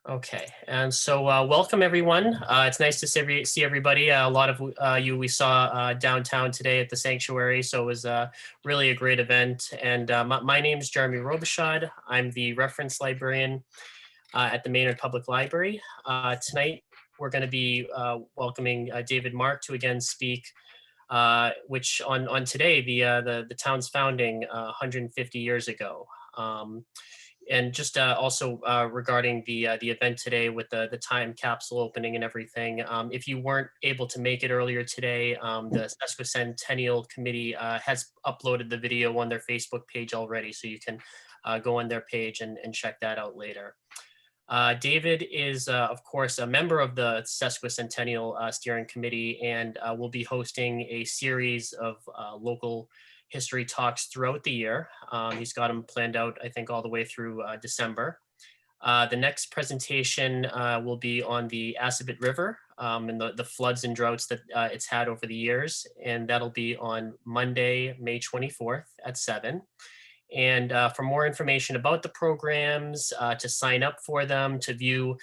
Okay, and so welcome everyone. It's nice to see everybody. A lot of you we saw downtown today at the sanctuary, so it was really a great event. And my name is Jeremy Robichaud. I'm the reference librarian at the Maynard Public Library. Tonight, we're going to be welcoming David Mark to again speak, which on today, the town's founding 150 years ago. And just also regarding the event today with the time capsule opening and everything, if you weren't able to make it earlier today, the Sesquicentennial committee has uploaded the video on their Facebook page already, so you can go on their page and check that out later. David is, of course, a member of the Sesquicentennial Steering Committee and will be hosting a series of local history talks throughout the year. He's got them planned out, I think, all the way through December. The next presentation will be on the Assabet River and the floods and droughts that it's had over the years. And that'll be on Monday, May 24th at 7. And for more information about the programs, to sign up for them, to view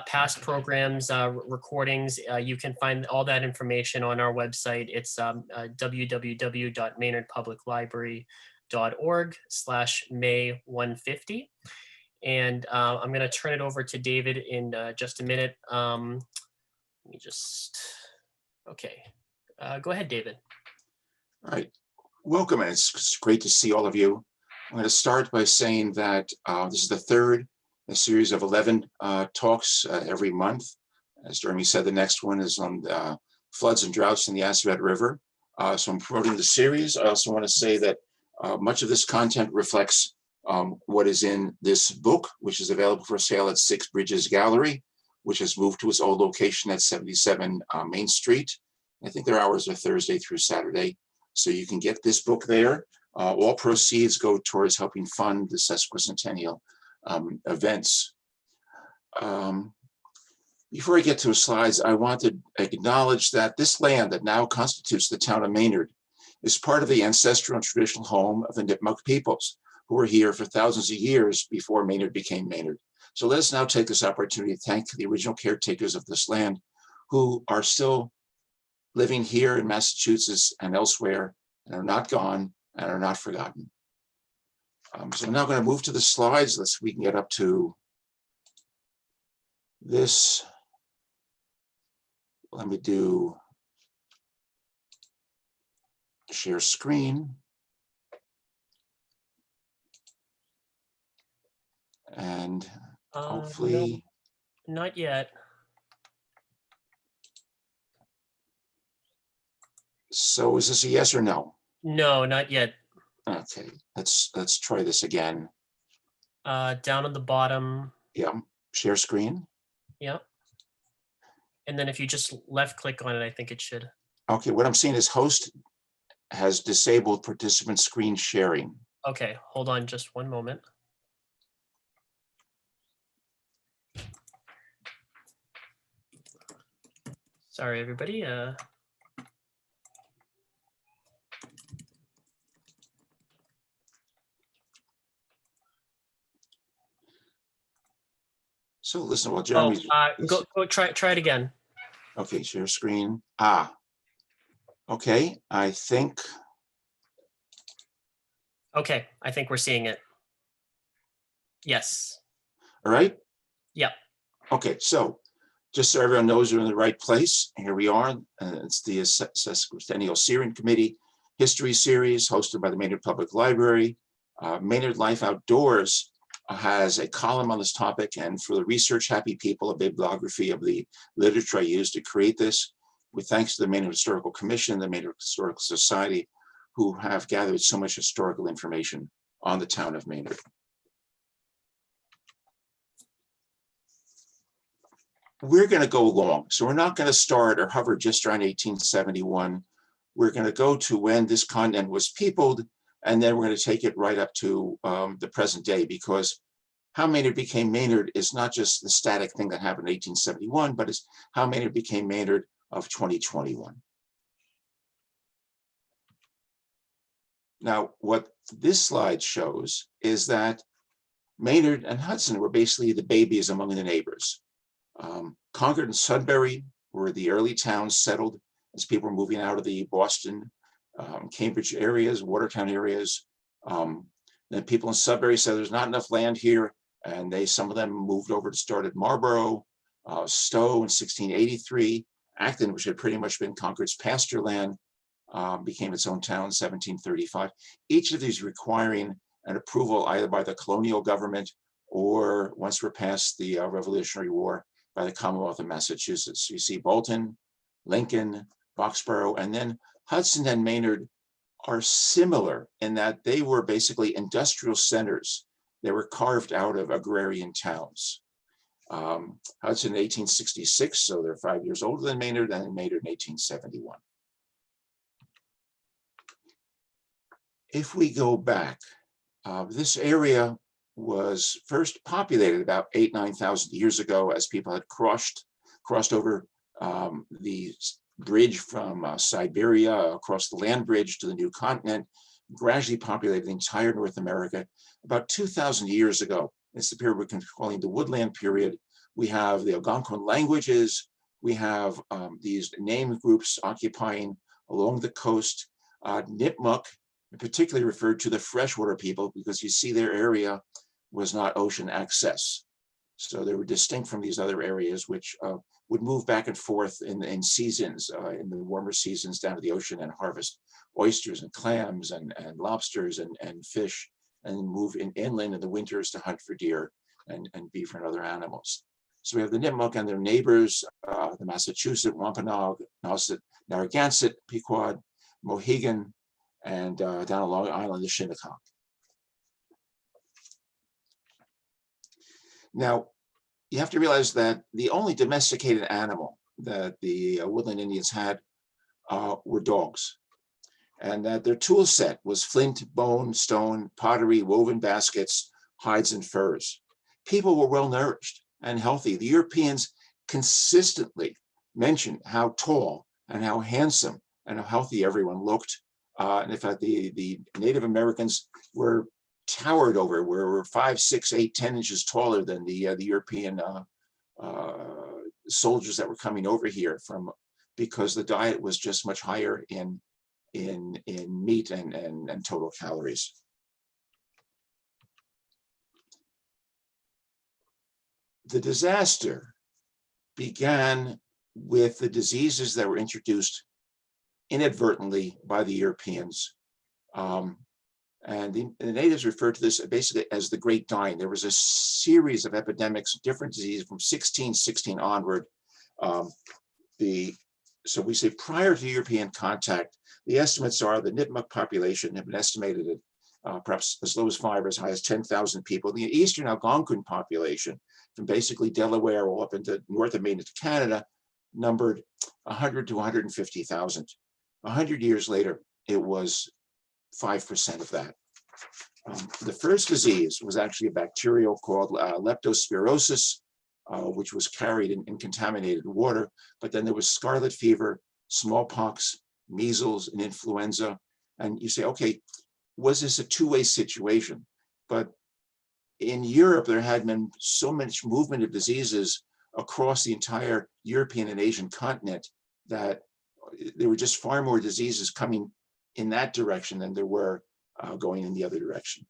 past programs, recordings, you can find all that information on our website. It's www.maynardpubliclibrary.org/May150. And I'm going to turn it over to David in just a minute. Let me just, okay. Go ahead, David. All right. Welcome, and it's great to see all of you. I'm going to start by saying that this is the third in a series of 11 talks every month. As Jeremy said, the next one is on floods and droughts in the Assabet River. So I'm promoting the series. I also want to say that much of this content reflects what is in this book, which is available for sale at Six Bridges Gallery, which has moved to its old location at 77 Main Street. I think their hours are Thursday through Saturday. So you can get this book there. All proceeds go towards helping fund the Sesquicentennial events. Before I get to the slides, I want to acknowledge that this land that now constitutes the town of Maynard is part of the ancestral and traditional home of the Nipmuc peoples, who were here for thousands of years before Maynard became Maynard. So let us now take this opportunity to thank the original caretakers of this land, who are still living here in Massachusetts and elsewhere, and are not gone and are not forgotten. So I'm now going to move to the slides. We can get up to this. Let me do share screen. And hopefully. No, not yet. So is this a yes or no? No, not yet. Okay, let's try this again. Down on the bottom. Yeah, share screen. Yeah. And then if you just left click on it, I think it should. Okay, what I'm seeing is host has disabled participant screen sharing. Okay, hold on just one moment. Sorry, everybody. So listen, well, Jeremy. Go try it again. Okay, share screen. Okay, I think. Okay, I think we're seeing it. Yes. All right. Yeah. Okay, so just so everyone knows you're in the right place, here we are. It's the Sesquicentennial Steering Committee History Series hosted by the Maynard Public Library. Maynard Life Outdoors has a column on this topic, and for the research happy people, a bibliography of the literature I used to create this, with thanks to the Maynard Historical Commission, the Maynard Historical Society, who have gathered so much historical information on the town of Maynard. We're going to go long, so we're not going to start or hover just around 1871. We're going to go to when this continent was peopled, and then we're going to take it right up to the present day, because how Maynard became Maynard is not just the static thing that happened in 1871, but it's how Maynard became Maynard of 2021. Now, what this slide shows is that Maynard and Hudson were basically the babies among the neighbors. Concord and Sudbury were the early towns settled as people were moving out of the Boston, Cambridge areas, Watertown areas. Then people in Sudbury said there's not enough land here, and some of them moved over to start at Marlborough, Stowe in 1683, Acton, which had pretty much been Concord's pasture land, became its own town in 1735. Each of these requiring an approval either by the colonial government or, once we're past the Revolutionary War, by the Commonwealth of Massachusetts. You see Bolton, Lincoln, Boxborough, and then Hudson and Maynard are similar in that they were basically industrial centers. They were carved out of agrarian towns. Hudson in 1866, so they're 5 years older than Maynard, and Maynard in 1871. If we go back, this area was first populated about 9,000 years ago as people had crossed over the bridge from Siberia across the land bridge to the new continent, gradually populated the entire North America. About 2,000 years ago, it's the period we're calling the woodland period. We have the Algonquin languages. We have these name groups occupying along the coast. Nipmuc, particularly referred to the freshwater people because you see their area was not ocean access. So they were distinct from these other areas, which would move back and forth in seasons, in the warmer seasons down to the ocean and harvest oysters and clams and lobsters and fish, and move inland in the winters to hunt for deer and beef and other animals. So we have the Nipmuc and their neighbors, the Massachusetts, Wampanoag, Narragansett, Pequod, Mohegan, and down on Long Island, the Shinnecock. Now, you have to realize that the only domesticated animal that the woodland Indians had were dogs, and that their tool set was flint, bone, stone, pottery, woven baskets, hides, and furs. People were well nourished and healthy. The Europeans consistently mentioned how tall and how handsome and how healthy everyone looked. And in fact, the Native Americans were towered over, were 5, 6, 8, 10 inches taller than the European soldiers that were coming over here because the diet was just much higher in meat and total calories. The disaster began with the diseases that were introduced inadvertently by the Europeans. And the natives referred to this basically as the Great Dying. There was a series of epidemics, different diseases from 1616 onward. So we say prior to European contact, the estimates are the Nipmuc population have been estimated at perhaps as low as 5 or as high as 10,000 people. The Eastern Algonquin population, from basically Delaware all up into north of Maine to Canada, numbered 100 to 150,000. 100 years later, it was 5% of that. The first disease was actually a bacterial called leptospirosis, which was carried in contaminated water. But then there was scarlet fever, smallpox, measles, and influenza. And you say, okay, was this a two-way situation? But in Europe, there had been so much movement of diseases across the entire European and Asian continent that there were just far more diseases coming in that direction than there were going in the other direction.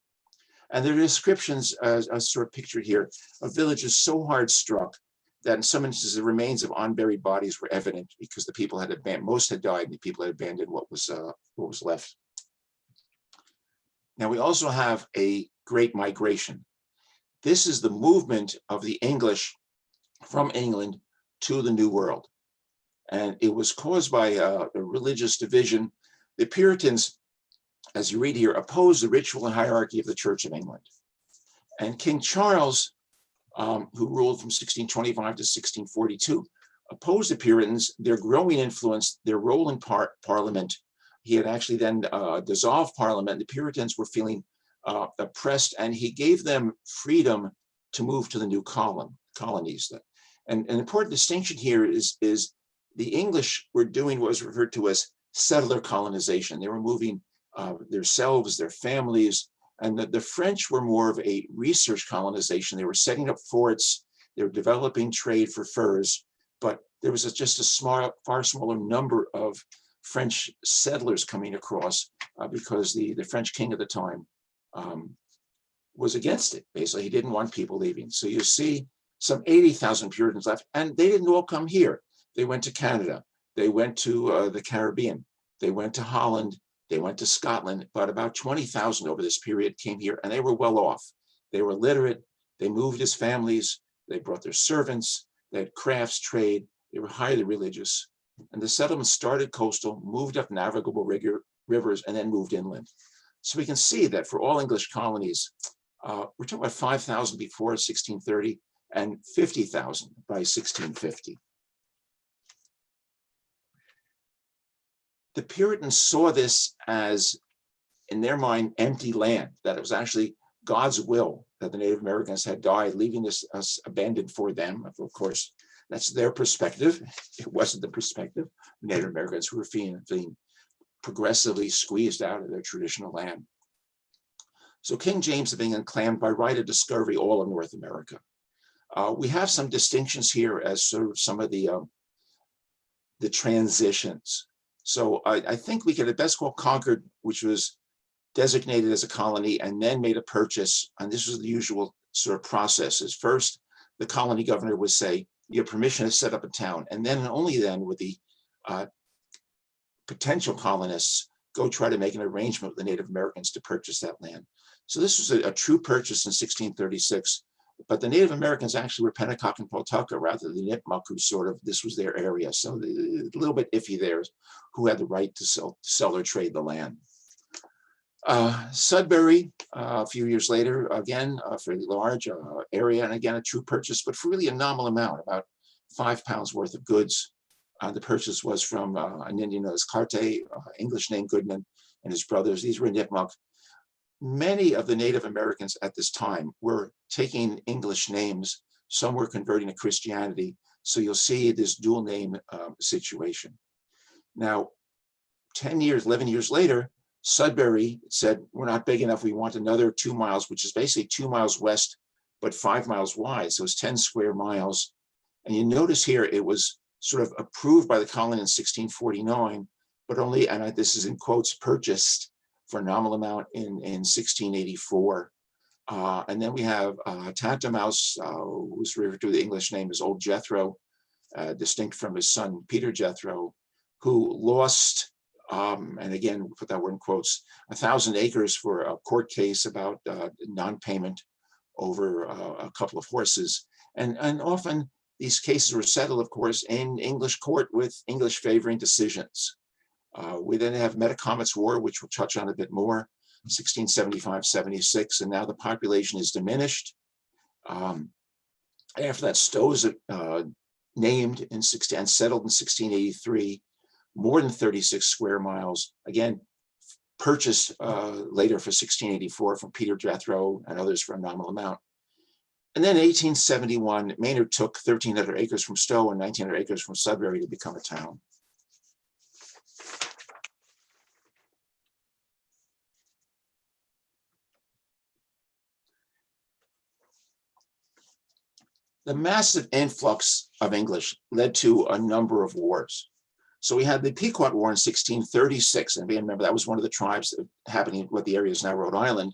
And there are descriptions, as sort of pictured here, of villages so hard struck that in some instances the remains of unburied bodies were evident because the people had most had died and the people had abandoned what was left. Now we also have a great migration. This is the movement of the English from England to the New World. And it was caused by a religious division. The Puritans, as you read here, opposed the ritual and hierarchy of the Church of England. And King Charles, who ruled from 1625 to 1642, opposed the Puritans, their growing influence, their role in Parliament. He had actually then dissolved Parliament. The Puritans were feeling oppressed, and he gave them freedom to move to the new colonies. And an important distinction here is the English were doing what was referred to as settler colonization. They were moving themselves, their families, And the French were more of a research colonization. They were setting up forts, they were developing trade for furs, but there was just a far smaller number of French settlers coming across because the French king at the time was against it. Basically, he didn't want people leaving. So you see some 80,000 Puritans left, and they didn't all come here. They went to Canada, they went to the Caribbean, they went to Holland, they went to Scotland, but about 20,000 over this period came here, and they were well off. They were literate, they moved as families, they brought their servants, they had crafts, trade, they were highly religious. And the settlement started coastal, moved up navigable rivers, and then moved inland. So we can see that for all English colonies, we're talking about 5,000 before 1630 and 50,000 by 1650. The Puritans saw this as, in their mind, empty land, that it was actually God's will that the Native Americans had died, leaving this abandoned for them. Of course, that's their perspective. It wasn't the perspective of Native Americans who were being progressively squeezed out of their traditional land. So King James of England claimed by right of discovery all of North America. We have some distinctions here as sort of some of the transitions. So I think we could at best call Concord, which was designated as a colony and then made a purchase. And this was the usual sort of processes. First, the colony governor would say, you have permission to set up a town. And then and only then would the potential colonists go try to make an arrangement with the Native Americans to purchase that land. So this was a true purchase in 1636. But the Native Americans actually were Pennacock and Pawtucket rather than Nipmuc, who sort of, this was their area. So a little bit iffy there, who had the right to sell or trade the land. Sudbury, a few years later, again, a fairly large area, and again, a true purchase, but for really a nominal amount, about £5 worth of goods. The purchase was from an Indian known as Carte, English name Goodman, and his brothers. These were Nipmuc. Many of the Native Americans at this time were taking English names. Some were converting to Christianity. So you'll see this dual name situation. Now, 11 years later, Sudbury said, we're not big enough. We want another 2 miles, which is basically 2 miles west, but 5 miles wide. So it's 10 square miles. And you notice here, it was sort of approved by the colony in 1649, but only, and this is in quotes, purchased for a nominal amount in 1684. And then we have Tantamouse, who's referred to the English name as Old Jethro, distinct from his son, Peter Jethro, who lost, and again, put that word in quotes, 1,000 acres for a court case about non-payment over a couple of horses. And often these cases were settled, of course, in English court with English favoring decisions. We then have Metacomet's War, which we'll touch on a bit more, 1675-76, and now the population is diminished. After that, Stowe is named in and settled in 1683, more than 36 square miles, again, purchased later for 1684 from Peter Jethro and others for a nominal amount. And then in 1871, Maynard took 1,300 acres from Stowe and 1,900 acres from Sudbury to become a town. The massive influx of English led to a number of wars. So we had the Pequod War in 1636, and remember that was one of the tribes that happening in what the area is now Rhode Island,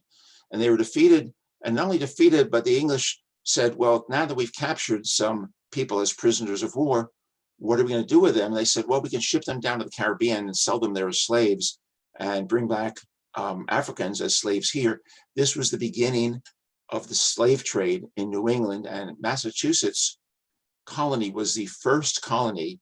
and they were defeated, and not only defeated, but the English said, well, now that we've captured some people as prisoners of war, what are we going to do with them? And they said, well, we can ship them down to the Caribbean and sell them there as slaves and bring back Africans as slaves here. This was the beginning of the slave trade in New England, and Massachusetts colony was the first colony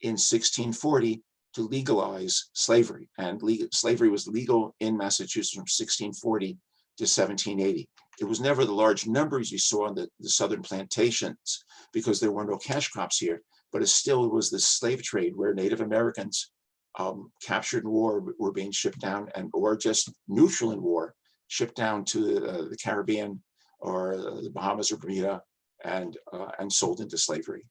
in 1640 to legalize slavery. And slavery was legal in Massachusetts from 1640 to 1780. It was never the large numbers you saw in the southern plantations because there were no cash crops here, but it still was the slave trade where Native Americans captured in war were being shipped down, or just neutral in war, shipped down to the Caribbean or the Bahamas or Bermuda and sold into slavery.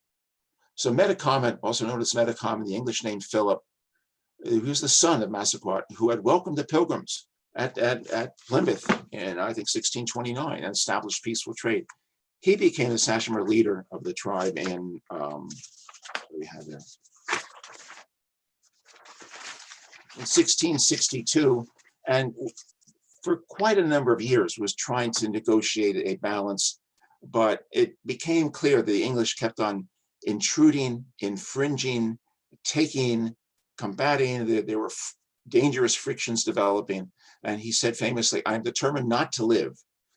So Metacomet, also known as Metacomet, the English name Philip, he was the son of Massaquot, who had welcomed the Pilgrims. at Plymouth in, I think, 1629, and established peaceful trade. He became the Sashamer leader of the tribe in, what do we have there? In 1662, and for quite a number of years was trying to negotiate a balance, but it became clear that the English kept on intruding, infringing, taking, combating. There were dangerous frictions developing. And he said famously, "I'm determined not to live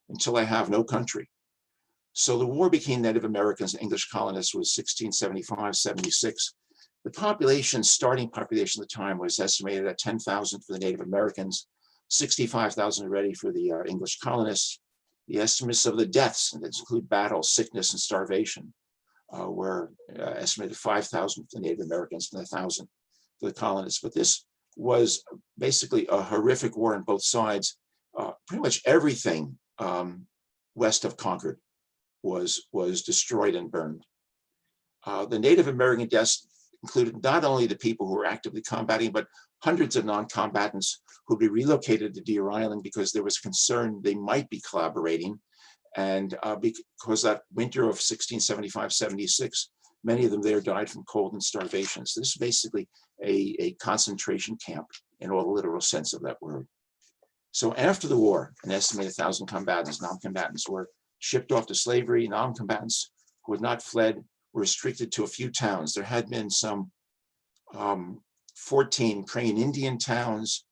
until I have no country." So the war between Native Americans and English colonists was 1675-76. The population, starting population at the time, was estimated at 10,000 for the Native Americans, 65,000 already for the English colonists. The estimates of the deaths, and that include battle, sickness, and starvation, were estimated 5,000 for the Native Americans and 1,000 for the colonists. But this was basically a horrific war on both sides. Pretty much everything west of Concord was destroyed and burned. The Native American deaths included not only the people who were actively combating, but hundreds of non-combatants who'd be relocated to Deer Island because there was concern they might be collaborating. And because that winter of 1675-76, many of them there died from cold and starvation. So this is basically a concentration camp in all the literal sense of that word. So after the war, an estimated 1,000 combatants, non-combatants, were shipped off to slavery. Non-combatants who had not fled were restricted to a few towns. There had been some 14 Crane Indian towns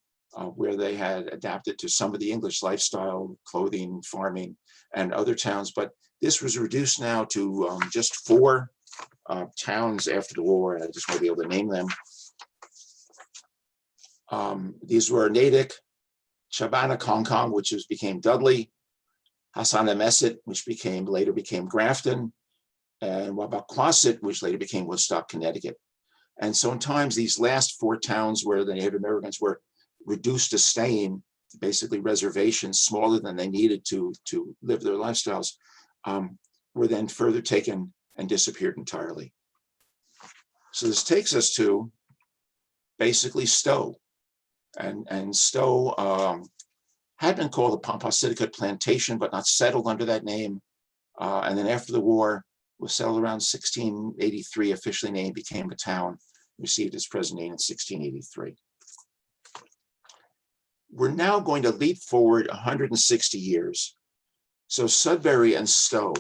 where they had adapted to some of the English lifestyle, clothing, farming, and other towns. But this was reduced now to just 4 towns after the war, and I just want to be able to name them. These were Natick, Chabana-Kong, which became Dudley, Hassanemesit, which later became Grafton, and Wabaquasit, which later became Woodstock, Connecticut. And so in times, these last 4 towns where the Native Americans were reduced to staying, basically reservations smaller than they needed to live their lifestyles, were then further taken and disappeared entirely. So this takes us to basically Stowe. And Stowe had been called the Pompasiticus Plantation, but not settled under that name. And then after the war, was settled around 1683, officially named, became a town, received its present name in 1683. We're now going to leap forward 160 years. So Sudbury and Stowe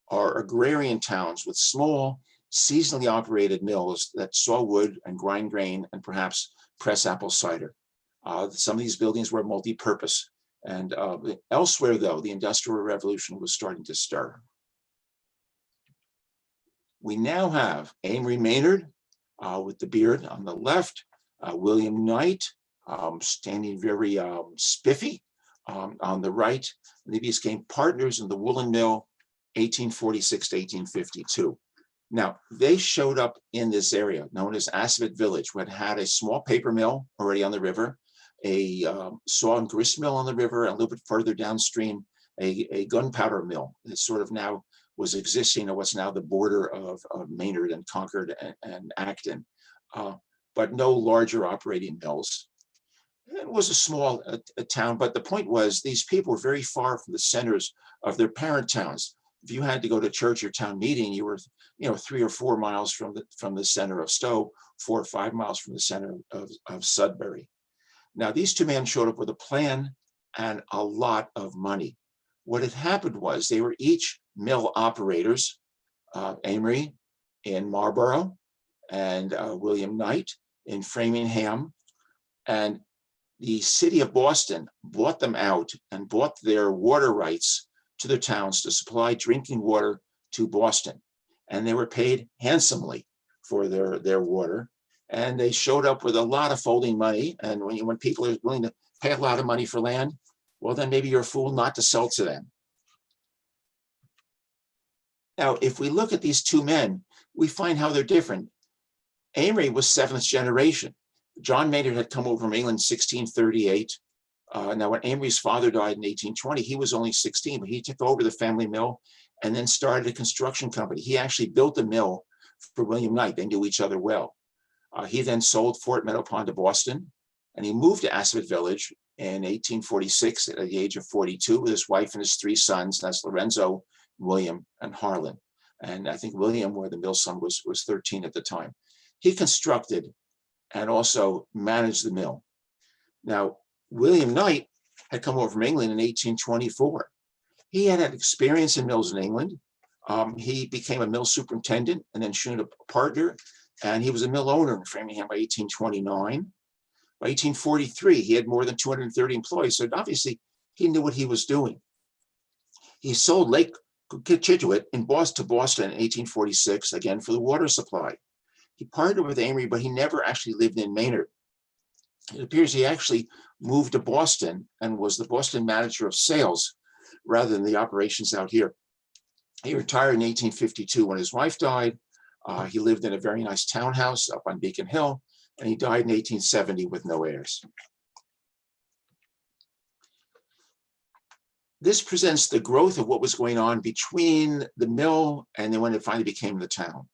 are agrarian towns with small, seasonally operated mills that saw wood and grind grain and perhaps press apple cider. Some of these buildings were multi-purpose. And elsewhere, though, the Industrial Revolution was starting to stir. We now have Amory Maynard with the beard on the left, William Knight standing very spiffy on the right. They became partners in the woolen mill 1846 to 1852. Now, they showed up in this area known as Assabet Village, which had a small paper mill already on the river, a saw and grist mill on the river, and a little bit further downstream, a gunpowder mill that sort of now was existing at what's now the border of Maynard and Concord and Acton, but no larger operating mills. It was a small town, but the point was these people were very far from the centers of their parent towns. If you had to go to church or town meeting, you were 3 or 4 miles from the center of Stowe, 4 or 5 miles from the center of Sudbury. Now, these 2 men showed up with a plan and a lot of money. What had happened was they were each mill operators, Amory in Marlborough and William Knight in Framingham. And the city of Boston bought them out and bought their water rights to their towns to supply drinking water to Boston. And they were paid handsomely for their water. And they showed up with a lot of folding money. And when people are willing to pay a lot of money for land, well, then maybe you're a fool not to sell to them. Now, if we look at these 2 men, we find how they're different. Amory was 7th generation. John Maynard had come over from England in 1638. Now, when Amory's father died in 1820, he was only 16, but he took over the family mill and then started a construction company. He actually built a mill for William Knight. They knew each other well. He then sold Fort Meadow Pond to Boston, and he moved to Assabet Village, in 1846 at the age of 42 with his wife and his three sons. That's Lorenzo, William, and Harlan. And I think William, where the mill son was 13 at the time. He constructed and also managed the mill. Now, William Knight had come over from England in 1824. He had had experience in mills in England. He became a mill superintendent and then soon a partner, and he was a mill owner in Framingham by 1829. By 1843, he had more than 230 employees, so obviously he knew what he was doing. He sold Lake Scituate to Boston in 1846, again for the water supply. He partnered with Amory, but he never actually lived in Maynard. It appears he actually moved to Boston and was the Boston manager of sales rather than the operations out here. He retired in 1852 when his wife died. He lived in a very nice townhouse up on Beacon Hill, and he died in 1870 with no heirs. This presents the growth of what was going on between the mill and then when it finally became the town.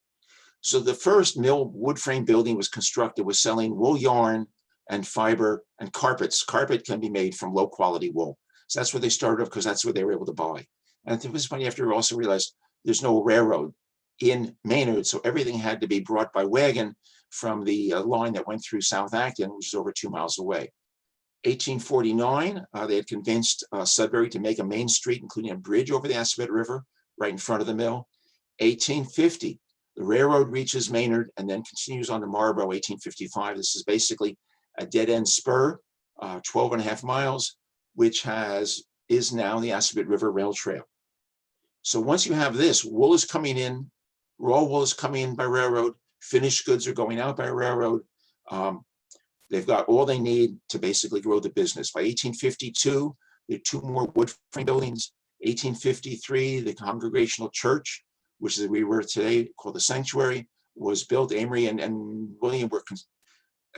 So the first mill wood frame building was constructed with selling wool yarn and fiber and carpets. Carpet can be made from low quality wool. So that's where they started off because that's what they were able to buy. And at this point, you have to also realize there's no railroad in Maynard, so everything had to be brought by wagon from the line that went through South Acton, which is over 2 miles away. 1849, they had convinced Sudbury to make a main street, including a bridge over the Assabet River right in front of the mill. 1850, the railroad reaches Maynard and then continues on to Marlborough, 1855. This is basically a dead-end spur, 12.5 miles, which is now the Assabet River Rail Trail. So once you have this, wool is coming in, raw wool is coming in by railroad, finished goods are going out by railroad. They've got all they need to basically grow the business. By 1852, there are 2 more wood frame buildings. 1853, the Congregational Church, which is where we were today, called the Sanctuary, was built. Amory and William were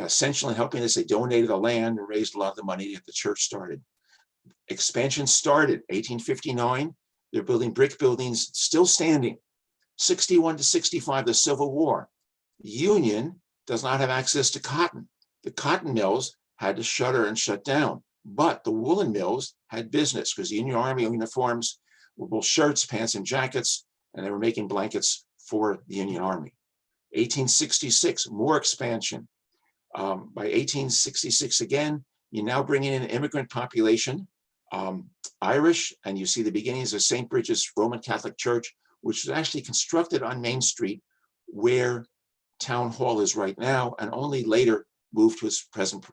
essential in helping us. They donated the land and raised a lot of the money to get the church started. Expansion started 1859. They're building brick buildings, still standing. 61 to 65, the Civil War. Union does not have access to cotton. The cotton mills had to shutter and shut down, but the woolen mills had business because the Union Army uniforms were both shirts, pants, and jackets, and they were making blankets for the Union Army. 1866, more expansion. By 1866 again, you now bring in an immigrant population, Irish, and you see the beginnings of St. Bridget's Roman Catholic Church, which was actually constructed on Main Street where Town Hall is right now, and only later moved to its present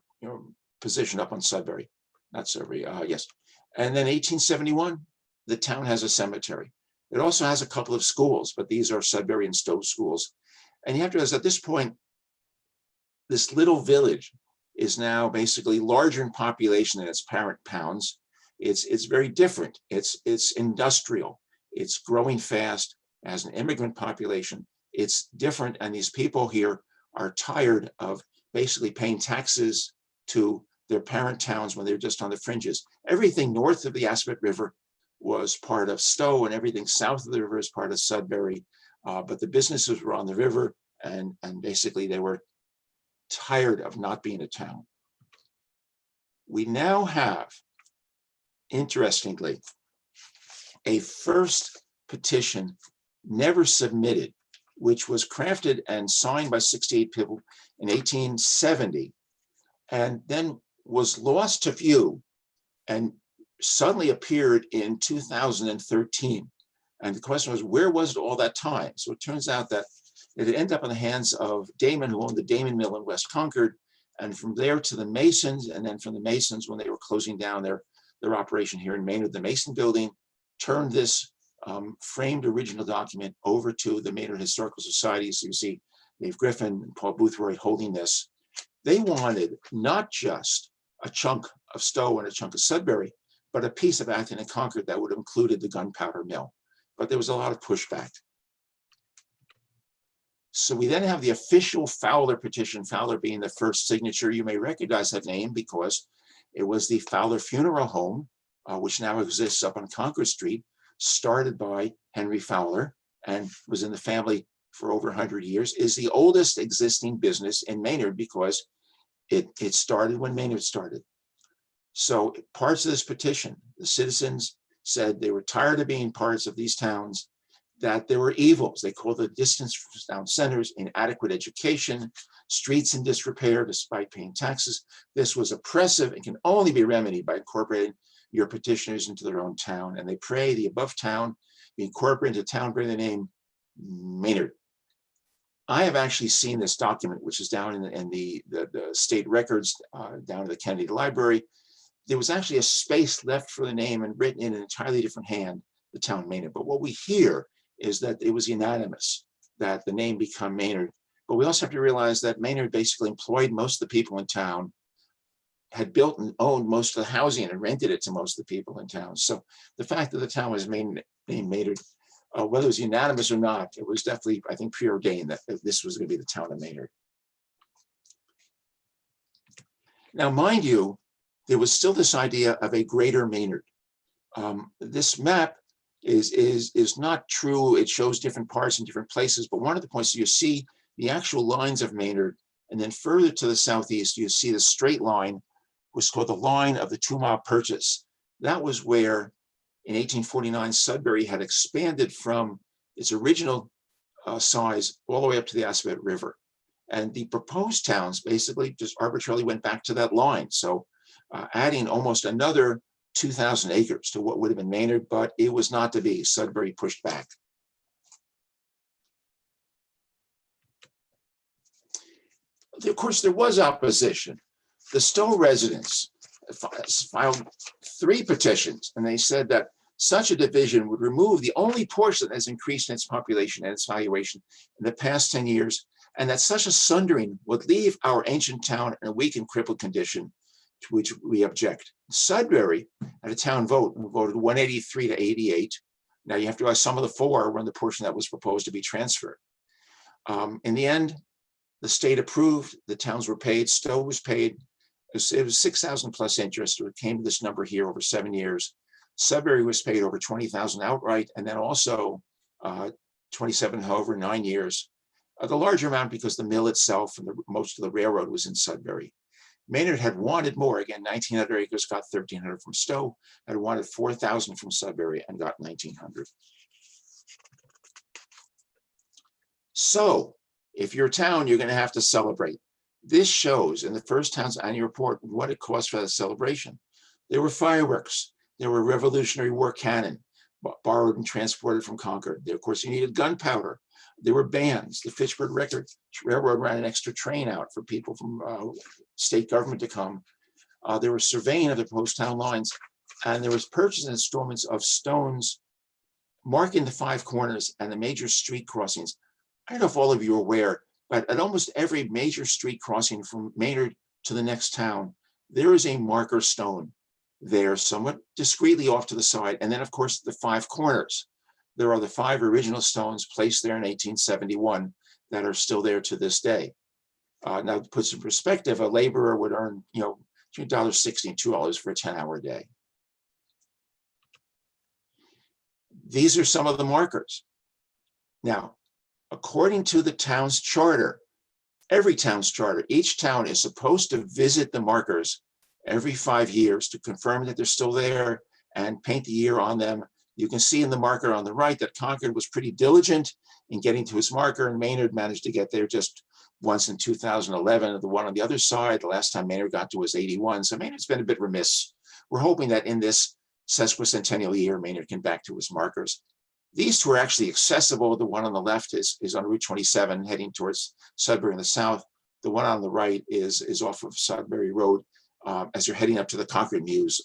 position up on Sudbury. Not Sudbury, yes. And then 1871, the town has a cemetery. It also has a couple of schools, but these are Sudbury and Stowe schools. And you have to realize at this point, this little village is now basically larger in population than its parent towns. It's very different. It's industrial. It's growing fast as an immigrant population. It's different, and these people here are tired of basically paying taxes to their parent towns when they're just on the fringes. Everything north of the Assabet River was part of Stowe, and everything south of the river is part of Sudbury. But the businesses were on the river, and basically they were tired of not being a town. We now have, interestingly, a first petition never submitted, which was crafted and signed by 68 people in 1870, and then was lost to view and suddenly appeared in 2013. And the question was, where was it all that time? So it turns out that it had ended up in the hands of Damon, who owned the Damon Mill in West Concord, and from there to the Masons, and then from the Masons, when they were closing down their operation here in Maynard, the Mason Building turned this framed original document over to the Maynard Historical Society. So you see Dave Griffin and Paul Boothroyd holding this. They wanted not just a chunk of Stowe and a chunk of Sudbury, but a piece of Acton and Concord that would have included the gunpowder mill. But there was a lot of pushback. So we then have the official Fowler petition, Fowler being the first signature. You may recognize that name because it was the Fowler Funeral Home, which now exists up on Concord Street, started by Henry Fowler and was in the family for over 100 years, is the oldest existing business in Maynard because it started when Maynard started. So parts of this petition, the citizens said they were tired of being parts of these towns, that there were evils. They called the distance from town centers, inadequate education, streets in disrepair despite paying taxes. This was oppressive and can only be remedied by incorporating your petitioners into their own town. And they pray the above town be incorporated into town bearing the name Maynard. I have actually seen this document, which is down in the state records down in the Kennedy Library. There was actually a space left for the name and written in an entirely different hand, the town Maynard. But what we hear is that it was unanimous that the name become Maynard. But we also have to realize that Maynard basically employed most of the people in town, had built and owned most of the housing and rented it to most of the people in town. So the fact that the town was named Maynard, whether it was unanimous or not, it was definitely, I think, preordained that this was going to be the town of Maynard. Now, mind you, there was still this idea of a greater Maynard. This map is not true. It shows different parts in different places, but one of the points you see the actual lines of Maynard, and then further to the southeast, you see the straight line, was called the line of the 2 mile purchase. That was where in 1849, Sudbury had expanded from its original size all the way up to the Assabet River. And the proposed towns basically just arbitrarily went back to that line. So adding almost another 2,000 acres to what would have been Maynard, but it was not to be. Sudbury pushed back. Of course, there was opposition. The Stowe residents filed 3 petitions, and they said that such a division would remove the only portion that has increased in its population and its valuation in the past 10 years, and that such a sundering would leave our ancient town in a weak and crippled condition, to which we object. Sudbury had a town vote and voted 183 to 88. Now you have to realize some of the 4 were in the portion that was proposed to be transferred. In the end, the state approved, the towns were paid, Stowe was paid. It was 6,000 plus interest. It came to this number here over 7 years. Sudbury was paid over 20,000 outright, and then also 27 over 9 years. The larger amount because the mill itself and most of the railroad was in Sudbury. Maynard had wanted more. Again, 1,900 acres, got 1,300 from Stowe, had wanted 4,000 from Sudbury and got 1,900. So if you're a town, you're going to have to celebrate. This shows in the first town's annual report what it cost for the celebration. There were fireworks. There were Revolutionary War cannon borrowed and transported from Concord. There, of course, you needed gunpowder. There were bands. The Fitchburg Railroad ran an extra train out for people from state government to come. There was surveying of the post town lines, and there was purchase and installments of stones marking the 5 corners and the major street crossings. I don't know if all of you are aware, but at almost every major street crossing from Maynard to the next town, there is a marker stone there, somewhat discreetly off to the side. And then, of course, the 5 corners. There are the 5 original stones placed there in 1871 that are still there to this day. Now, to put some perspective, a laborer would earn, between $1.60 and $2 for a 10-hour day. These are some of the markers. Now, according to the town's charter, every town's charter, each town is supposed to visit the markers every 5 years to confirm that they're still there and paint the year on them. You can see in the marker on the right that Concord was pretty diligent in getting to his marker, and Maynard managed to get there just once in 2011. And the one on the other side, the last time Maynard got to was 81. So Maynard's been a bit remiss. We're hoping that in this sesquicentennial year, Maynard can back to his markers. These 2 are actually accessible. The one on the left is on Route 27 heading towards Sudbury in the south. The one on the right is off of Sudbury Road as you're heading up to the Concord Mews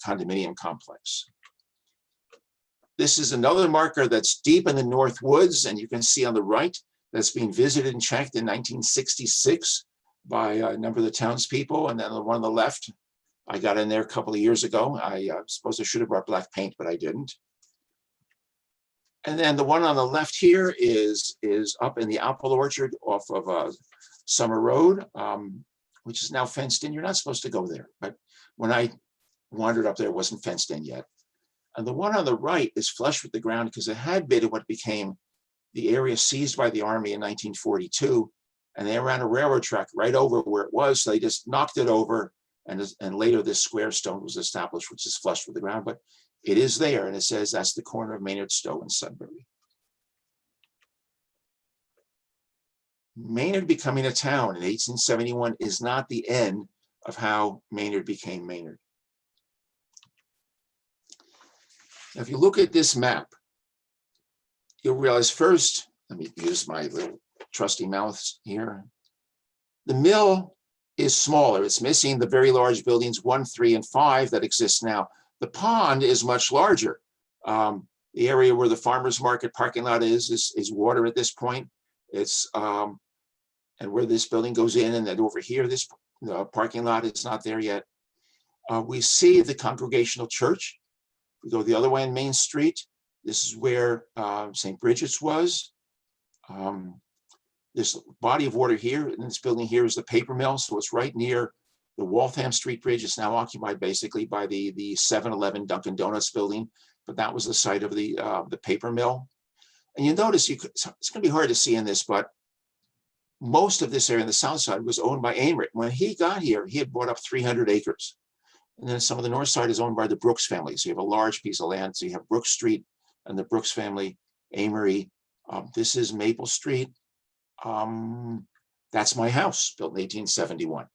condominium complex. This is another marker that's deep in the North Woods, and you can see on the right that's being visited and checked in 1966 by a number of the townspeople. And then the one on the left, I got in there a couple of years ago. I suppose I should have brought black paint, but I didn't. And then the one on the left here is up in the apple orchard off of Summer Road, which is now fenced in. You're not supposed to go there, but when I wandered up there, it wasn't fenced in yet. And the one on the right is flush with the ground because it had been what became the area seized by the Army in 1942. And they ran a railroad track right over where it was. So they just knocked it over and later this square stone was established, which is flush with the ground, but it is there, and it says that's the corner of Maynard, Stowe, and Sudbury. Maynard becoming a town in 1871 is not the end of how Maynard became Maynard. Now, if you look at this map, you'll realize first, let me use my little trusty mouse here. The mill is smaller. It's missing the very large buildings 1, 3, and 5 that exist now. The pond is much larger. The area where the farmer's market parking lot is water at this point. It's and where this building goes in, and then over here, this parking lot is not there yet. We see the Congregational Church. We go the other way on Main Street. This is where St. Bridget's was. This body of water here in this building here is the paper mill. So it's right near the Waltham Street Bridge. It's now occupied basically by the 7-Eleven Dunkin' Donuts building, but that was the site of the paper mill. And you notice, it's going to be hard to see in this, but most of this area on the south side was owned by Amory. When he got here, he had bought up 300 acres. And then some of the north side is owned by the Brooks family. So you have a large piece of land. So you have Brooks Street and the Brooks family, Amory. This is Maple Street. That's my house, built in 1871.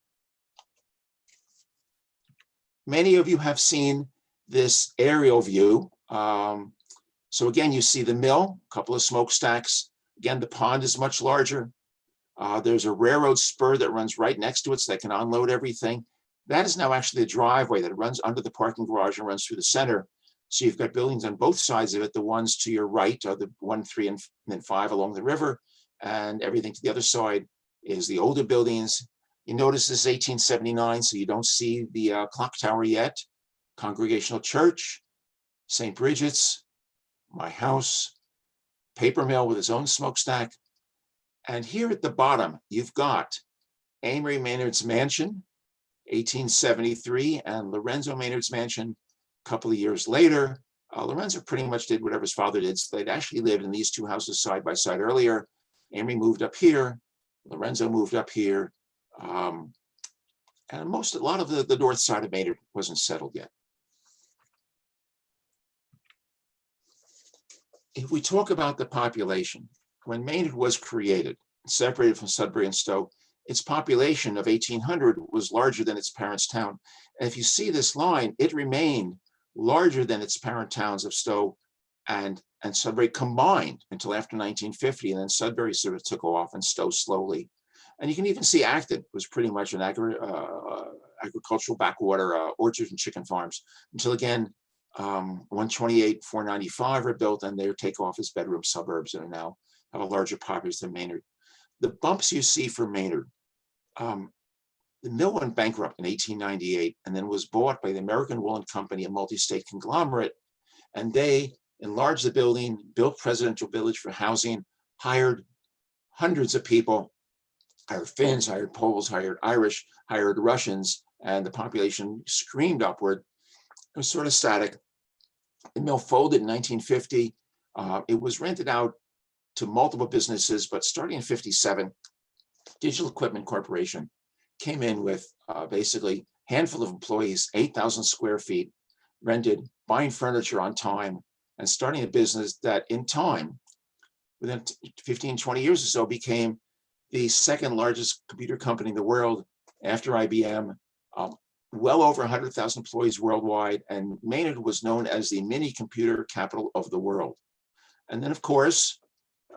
Many of you have seen this aerial view. So again, you see the mill, a couple of smokestacks. Again, the pond is much larger. There's a railroad spur that runs right next to it, so they can unload everything. That is now actually a driveway that runs under the parking garage and runs through the center. So you've got buildings on both sides of it. The ones to your right are the 1, 3, and then 5 along the river, and everything to the other side is the older buildings. You notice this is 1879, so you don't see the clock tower yet. Congregational Church, St. Bridget's, my house, paper mill with its own smokestack. And here at the bottom, you've got Amory Maynard's mansion, 1873, and Lorenzo Maynard's mansion a couple of years later. Lorenzo pretty much did whatever his father did. So they'd actually lived in these two houses side by side earlier. Amory moved up here, Lorenzo moved up here, and a lot of the north side of Maynard wasn't settled yet. If we talk about the population, when Maynard was created, separated from Sudbury and Stowe, its population of 1800 was larger than its parent town. And if you see this line, it remained larger than its parent towns of Stowe and Sudbury combined until after 1950. And then Sudbury sort of took off and Stowe slowly. And you can even see Acton was pretty much an agricultural backwater, orchards and chicken farms, until again, 128, 495 are built, and they take off as bedroom suburbs and are now have a larger population than Maynard. The bumps you see for Maynard, the mill went bankrupt in 1898 and then was bought by the American Woolen Company, a multi-state conglomerate, and they enlarged the building, built Presidential Village for housing, hired hundreds of people, hired Finns, hired Poles, hired Irish, hired Russians, and the population screamed upward. It was sort of static. The mill folded in 1950. It was rented out to multiple businesses, but starting in 57, Digital Equipment Corporation came in with basically a handful of employees, 8,000 square feet, rented, buying furniture on time, and starting a business that in time, within 15, 20 years or so, became the second largest computer company in the world after IBM, well over 100,000 employees worldwide, and Maynard was known as the mini computer capital of the world. And then, of course,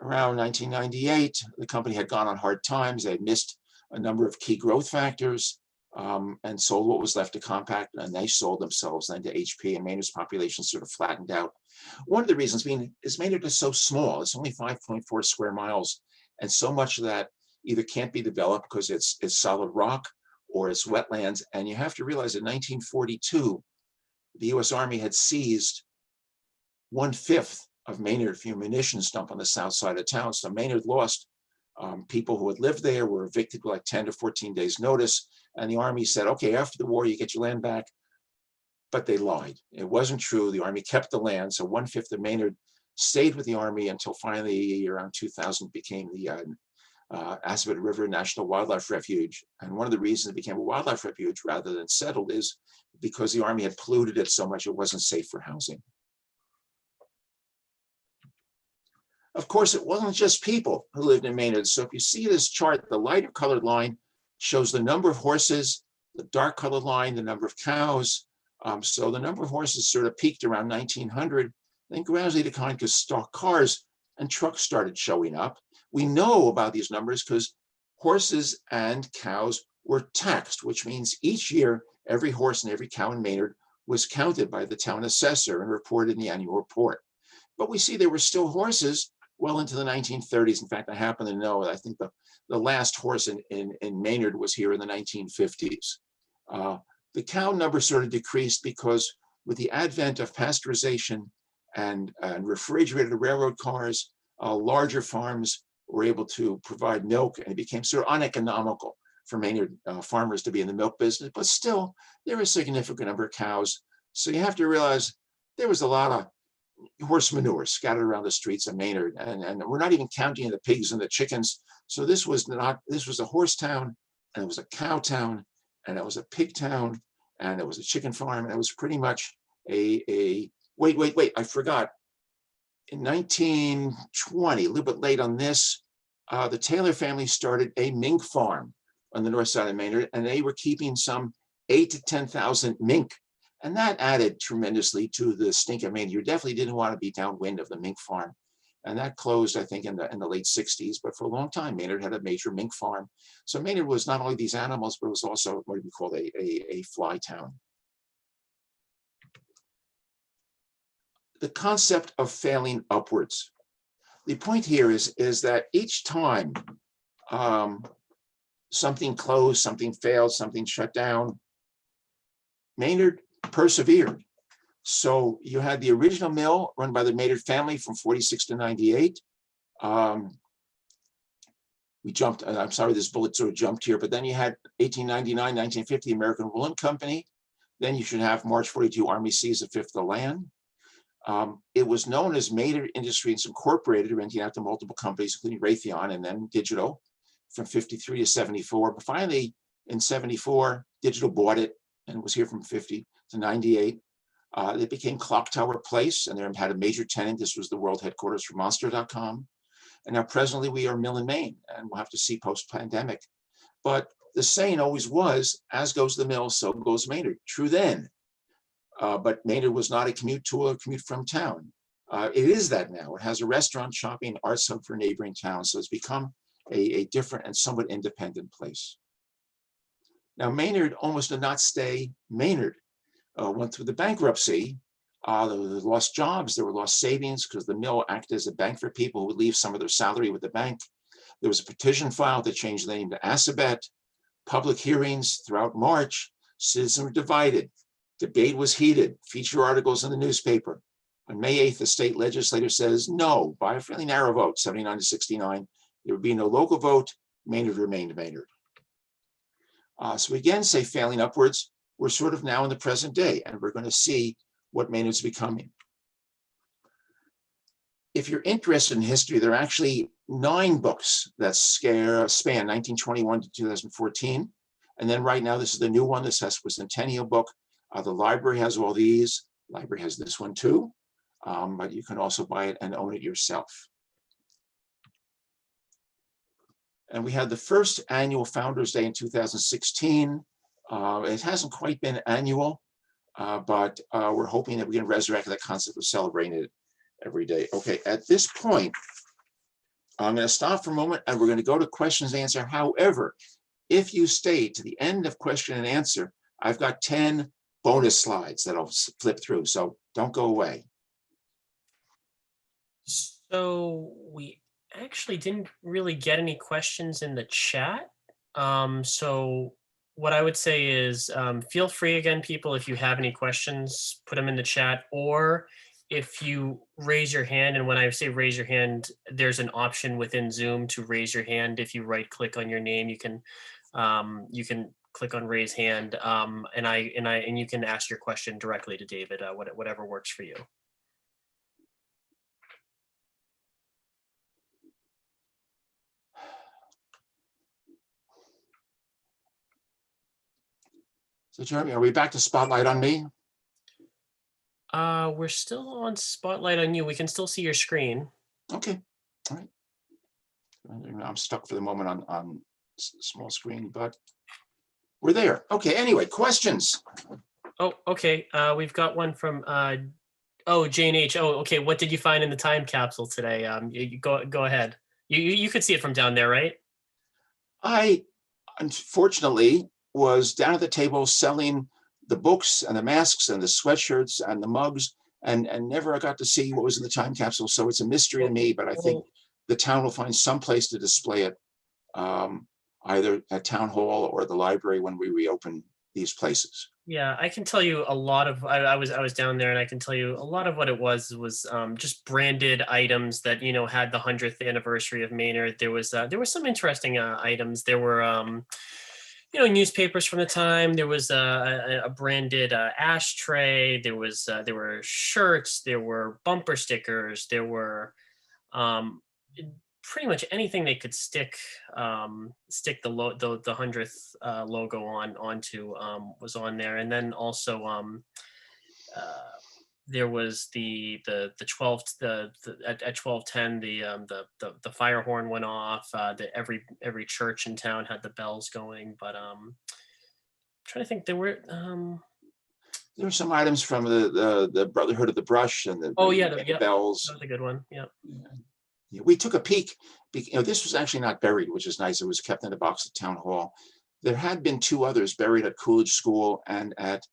around 1998, the company had gone on hard times. They had missed a number of key growth factors and sold what was left to Compaq, and they sold themselves then to HP, and Maynard's population sort of flattened out. One of the reasons being is Maynard is so small. It's only 5.4 square miles, and so much of that either can't be developed because it's solid rock or it's wetlands. And you have to realize in 1942, the US Army had seized 1/5 of Maynard for a munitions dump on the south side of town. So Maynard lost people who had lived there, were evicted with like 10 to 14 days notice. And the Army said, okay, after the war, you get your land back. But they lied. It wasn't true. The Army kept the land. So 1/5 of Maynard stayed with the Army until finally around 2000 became the Assabet River National Wildlife Refuge. And one of the reasons it became a wildlife refuge rather than settled is because the Army had polluted it so much it wasn't safe for housing. Of course, it wasn't just people who lived in Maynard. So if you see this chart, the lighter colored line shows the number of horses, the dark colored line, the number of cows. So the number of horses sort of peaked around 1900, then gradually declined because stock cars and trucks started showing up. We know about these numbers because horses and cows were taxed, which means each year, every horse and every cow in Maynard was counted by the town assessor and reported in the annual report. But we see there were still horses well into the 1930s. In fact, I happen to know, I think the last horse in Maynard was here in the 1950s. The cow number sort of decreased because with the advent of pasteurization and refrigerated railroad cars, larger farms were able to provide milk, and it became sort of uneconomical for Maynard farmers to be in the milk business, but still there was a significant number of cows. So you have to realize there was a lot of horse manure scattered around the streets of Maynard, and we're not even counting the pigs and the chickens. So this was a horse town, and it was a cow town, and it was a pig town, and it was a chicken farm, and it was pretty much wait, I forgot. In 1920, a little bit late on this, the Taylor family started a mink farm on the north side of Maynard, and they were keeping some 8,000 to 10,000 mink. And that added tremendously to the stink of Maynard. You definitely didn't want to be downwind of the mink farm. And that closed, I think, in the late 60s. But for a long time, Maynard had a major mink farm. So Maynard was not only these animals, but it was also what we call a fly town. The concept of failing upwards. The point here is that each time something closed, something failed, something shut down, Maynard persevered. So you had the original mill run by the Maynard family from 46 to 98. We jumped, I'm sorry, this bullet sort of jumped here, but then you had 1899, 1950, American Woolen Company. Then you should have March 42 Army seized a fifth of the land. It was known as Maynard Industries Incorporated, renting out to multiple companies, including Raytheon and then Digital from 53 to 74. But finally, in 74, Digital bought it and was here from 50 to 98. It became Clock Tower Place, and they had a major tenant. This was the world headquarters for Monster.com. And now presently we are Mill and Main, and we'll have to see post-pandemic. But the saying always was, as goes the mill, so goes Maynard. True then. But Maynard was not a commute to or commute from town. It is that now. It has a restaurant, shopping, arts hub for neighboring towns. So it's become a different and somewhat independent place. Now, Maynard almost did not stay Maynard. Went through the bankruptcy. There were lost jobs, there were lost savings because the mill acted as a bank for people who would leave some of their salary with the bank. There was a petition filed to change the name to Assabet. Public hearings throughout March. Citizens were divided. Debate was heated. Feature articles in the newspaper. On May 8th, the state legislature says no by a fairly narrow vote, 79 to 69. There would be no local vote. Maynard remained Maynard. So we again say failing upwards. We're sort of now in the present day, and we're going to see what Maynard's becoming. If you're interested in history, there are actually 9 books that span 1921 to 2014. And then right now, this is the new one, the Sesquicentennial book. The library has all these. The library has this one too, but you can also buy it and own it yourself. And we had the first annual Founders Day in 2016. It hasn't quite been annual, but we're hoping that we can resurrect that concept of celebrating it every day. Okay, at this point, I'm going to stop for a moment and we're going to go to questions and answer. However, if you stay to the end of question and answer, I've got 10 bonus slides that I'll flip through, so don't go away. So we actually didn't really get any questions in the chat. So what I would say is feel free again, people, if you have any questions, put them in the chat, or if you raise your hand, and when I say raise your hand, there's an option within Zoom to raise your hand. If you right click on your name, you can click on raise hand, and you can ask your question directly to David, whatever works for you. So Jeremy, are we back to spotlight on me? We're still on spotlight on you. We can still see your screen. Okay, all right. I'm stuck for the moment on small screen, but we're there. Okay, anyway, questions. Oh, okay. We've got one from Jane H. Oh, okay. What did you find in the time capsule today? You go ahead. You could see it from down there, right? I unfortunately was down at the table selling the books and the masks and the sweatshirts and the mugs, and never got to see what was in the time capsule. So it's a mystery to me, but I think the town will find some place to display it, either at town hall or the library when we reopen these places. Yeah, I can tell you a lot of. I was down there, and I can tell you a lot of what it was just branded items that had the 100th anniversary of Maynard. There was some interesting items. There were newspapers from the time. There was a branded ashtray. There were shirts. There were bumper stickers. There were pretty much anything they could stick the 100th logo onto was on there. And then also there was the 12 at 12:10 the fire horn went off. Every church in town had the bells going, but I'm trying to think. There were some items from the Brotherhood of the Brush and the bells. That was a good one. Yeah. We took a peek. This was actually not buried, which is nice. It was kept in a box at Town Hall. There had been two others buried at Coolidge School and at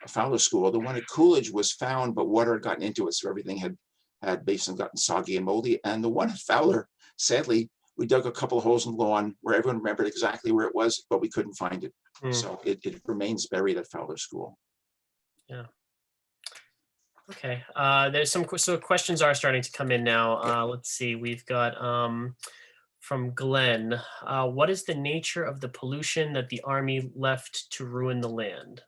Fowler School. The one at Coolidge was found, but water had gotten into it, so everything had basically gotten soggy and moldy. And the one at Fowler, sadly, we dug a couple of holes in the lawn where everyone remembered exactly where it was, but we couldn't find it. So it remains buried at Fowler School. Yeah. Okay. There's some questions are starting to come in now. Let's see. We've got from Glenn. What is the nature of the pollution that the Army left to ruin the land?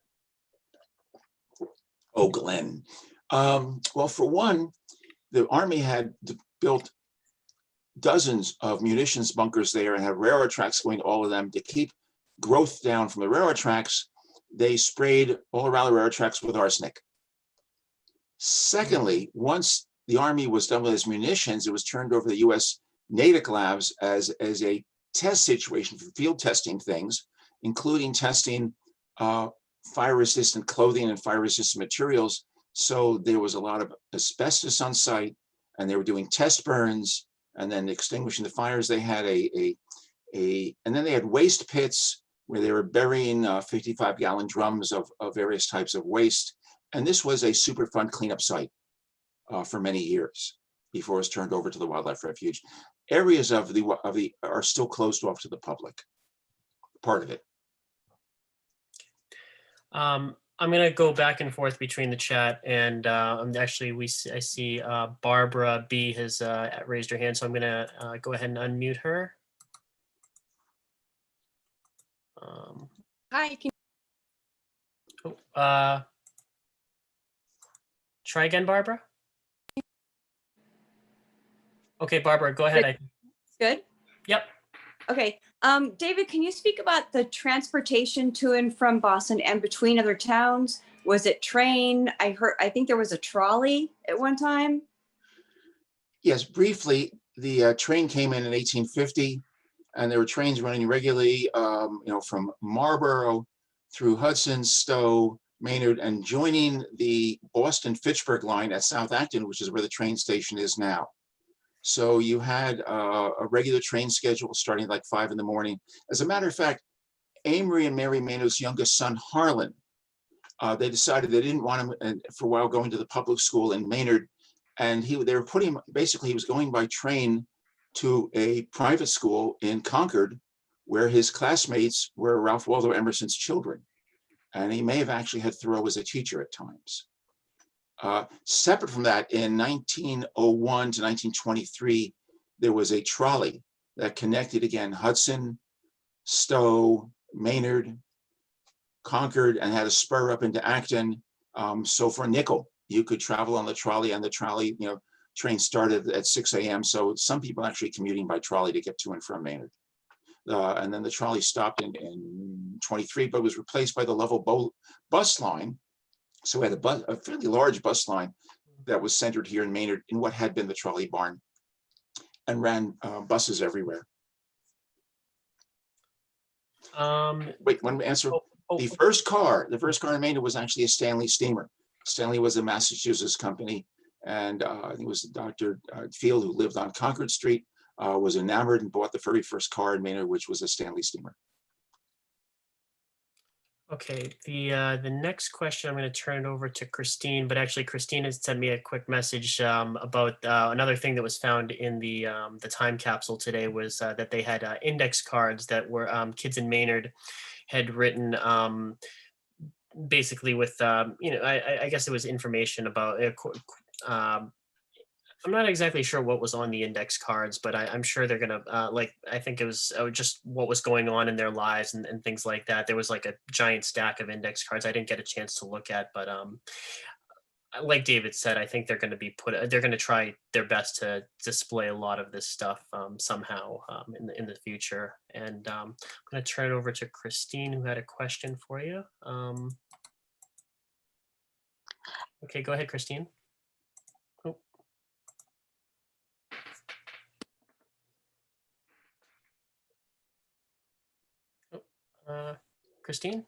Oh, Glenn. Well, for one, the Army had built dozens of munitions bunkers there and had railroad tracks going to all of them to keep growth down from the railroad tracks. They sprayed all around the railroad tracks with arsenic. Secondly, once the Army was done with its munitions, it was turned over to the U.S. Natick labs as a test situation for field testing things, including testing fire-resistant clothing and fire-resistant materials. So there was a lot of asbestos on site, and they were doing test burns and then extinguishing the fires. They had and then they had waste pits where they were burying 55-gallon drums of various types of waste. And this was a Superfund cleanup site for many years before it was turned over to the wildlife refuge. Areas of the are still closed off to the public. Part of it. I'm going to go back and forth between the chat and actually I see Barbara B has raised her hand, so I'm going to go ahead and unmute her. Hi. Try again, Barbara. Okay, Barbara, go ahead. Good. Yep. Okay. David, can you speak about the transportation to and from Boston and between other towns? Was it train? I think there was a trolley at one time. Yes, briefly, the train came in 1850, and there were trains running regularly, from Marlborough through Hudson, Stowe, Maynard, and joining the Boston-Fitchburg line at South Acton, which is where the train station is now. So you had a regular train schedule starting at like 5 in the morning. As a matter of fact, Amory and Mary Maynard's youngest son, Harlan, they decided they didn't want him for a while going to the public school in Maynard. And they were putting him, basically he was going by train to a private school in Concord, where his classmates were Ralph Waldo Emerson's children. And he may have actually had Thoreau as a teacher at times. Separate from that, in 1901 to 1923, there was a trolley that connected again Hudson, Stowe, Maynard, Concord, and had a spur up into Acton. So for a nickel, you could travel on the trolley, and the trolley, train started at 6 a.m. So some people actually commuting by trolley to get to and from Maynard. And then the trolley stopped in 1923, but was replaced by the Lovell bus line. So we had a fairly large bus line that was centered here in Maynard in what had been the trolley barn, and ran buses everywhere. Wait, one answer. The first car in Maynard was actually a Stanley steamer. Stanley was a Massachusetts company, and I think it was Dr. Field, who lived on Concord Street, was enamored and bought the very first car in Maynard, which was a Stanley steamer. Okay, the next question, I'm going to turn it over to Christine, but actually Christine has sent me a quick message about another thing that was found in the time capsule today, was that they had index cards that were kids in Maynard had written basically with, I guess it was information about, I'm not exactly sure what was on the index cards, but I'm sure they're going to, I think it was just what was going on in their lives and things like that. There was like a giant stack of index cards I didn't get a chance to look at, but like David said, I think they're going to they're going to try their best to display a lot of this stuff somehow in the future. And I'm going to turn it over to Christine, who had a question for you. Okay, go ahead, Christine. Christine?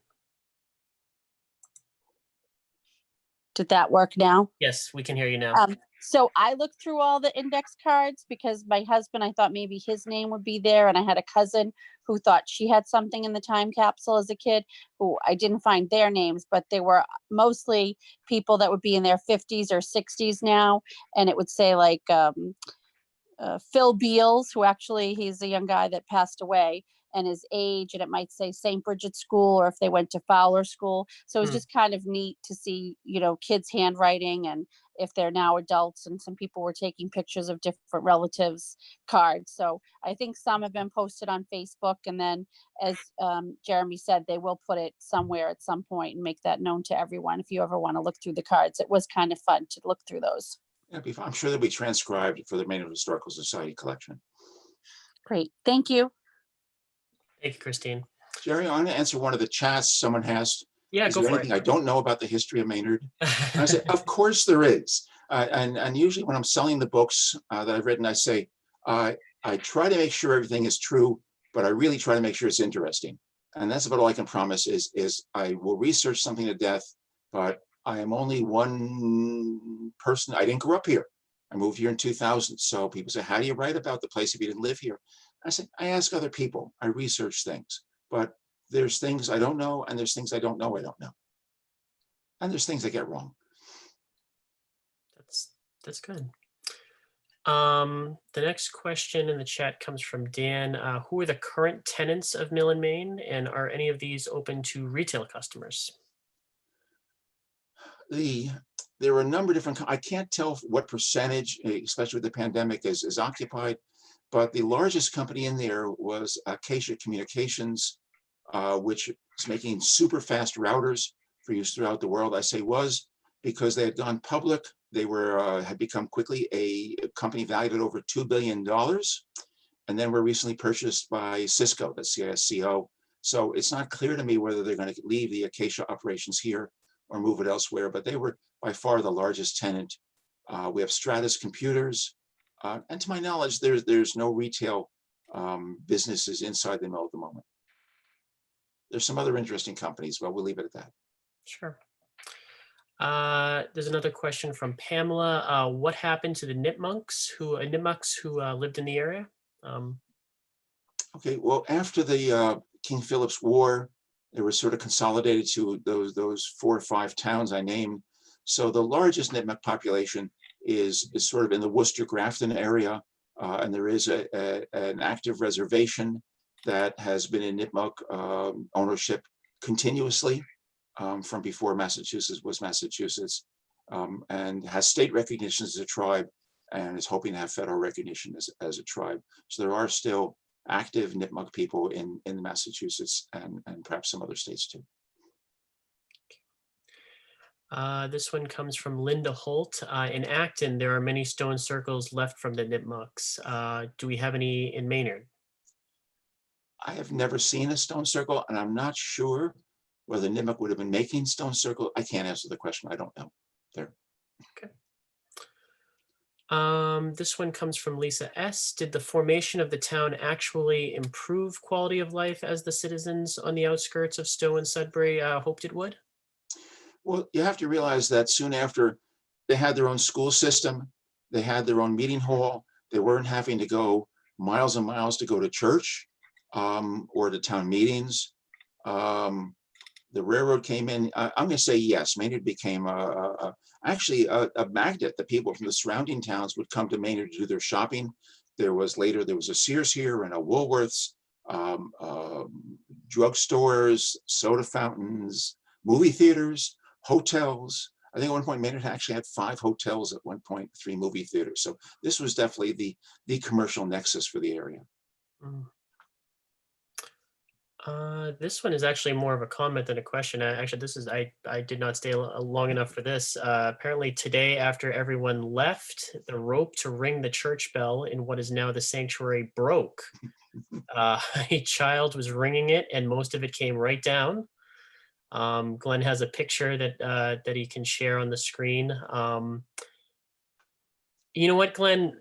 Did that work now? Yes, we can hear you now. So I looked through all the index cards because my husband, I thought maybe his name would be there. And I had a cousin who thought she had something in the time capsule as a kid, who I didn't find their names, but they were mostly people that would be in their 50s or 60s now. And it would say like Phil Beals, who actually, he's a young guy that passed away, and his age, and it might say St. Bridget's School, or if they went to Fowler School. So it was just kind of neat to see, kids' handwriting, and if they're now adults, and some people were taking pictures of different relatives' cards. So I think some have been posted on Facebook, and then as Jeremy said, they will put it somewhere at some point and make that known to everyone if you ever want to look through the cards. It was kind of fun to look through those. Yeah, I'm sure they'll be transcribed for the Maynard Historical Society collection. Great, thank you. Thank you, Christine. Jerry, I'm going to answer one of the chats someone has. Yeah, Is go there for anything it. I don't know about the history of Maynard? And I say, of course there is. And usually when I'm selling the books that I've written, I say, I try to make sure everything is true, but I really try to make sure it's interesting. And that's about all I can promise is I will research something to death, but I am only one person. I didn't grow up here. I moved here in 2000. So people say, how do you write about the place if you didn't live here? I say, I ask other people. I research things, but there's things I don't know, and there's things I don't know. And there's things I get wrong. That's good. The next question in the chat comes from Dan. Who are the current tenants of Mill and Main, and are any of these open to retail customers? There are a number of different, I can't tell what percentage, especially with the pandemic, is occupied, but the largest company in there was Acacia Communications, which is making super fast routers for use throughout the world. I say was because they had gone public. They had become quickly a company valued at over $2 billion, and then were recently purchased by Cisco, that's CISCO. So it's not clear to me whether they're going to leave the Acacia operations here or move it elsewhere, but they were by far the largest tenant. We have Stratus Computers, and to my knowledge, there's no retail businesses inside the mill at the moment. There's some other interesting companies, but we'll leave it at that. Sure. There's another question from Pamela. What happened to the Nipmunks who lived in the area? Okay, well, after the King Philip's War, they were sort of consolidated to those 4 or 5 towns I named. So the largest Nipmuc population is sort of in the Worcester-Grafton area, and there is an active reservation that has been in Nipmuc ownership continuously from before Massachusetts was Massachusetts, and has state recognition as a tribe, and is hoping to have federal recognition as a tribe. So there are still active Nipmuc people in Massachusetts and perhaps some other states too. This one comes from Linda Holt. In Acton, there are many stone circles left from the Nipmucs. Do we have any in Maynard? I have never seen a stone circle, and I'm not sure whether Nimick would have been making stone circle. I can't answer the question. I don't know. There. This one comes from Lisa S. Did the formation of the town actually improve quality of life as the citizens on the outskirts of Stowe and Sudbury hoped it would? Well, you have to realize that soon after, they had their own school system, they had their own meeting hall, they weren't having to go miles and miles to go to church or to town meetings. The railroad came in. I'm going to say yes. Maynard became actually a magnet. The people from the surrounding towns would come to Maynard to do their shopping. There was a Sears here and a Woolworths, drugstores, soda fountains, movie theaters, hotels. I think at one point Maynard actually had 5 hotels at one point, 3 movie theaters. So this was definitely the commercial nexus for the area. This one is actually more of a comment than a question. Actually, I did not stay long enough for this. Apparently today, after everyone left, the rope to ring the church bell in what is now the sanctuary broke. A child was ringing it and most of it came right down. Glenn has a picture that he can share on the screen. You know what, Glenn?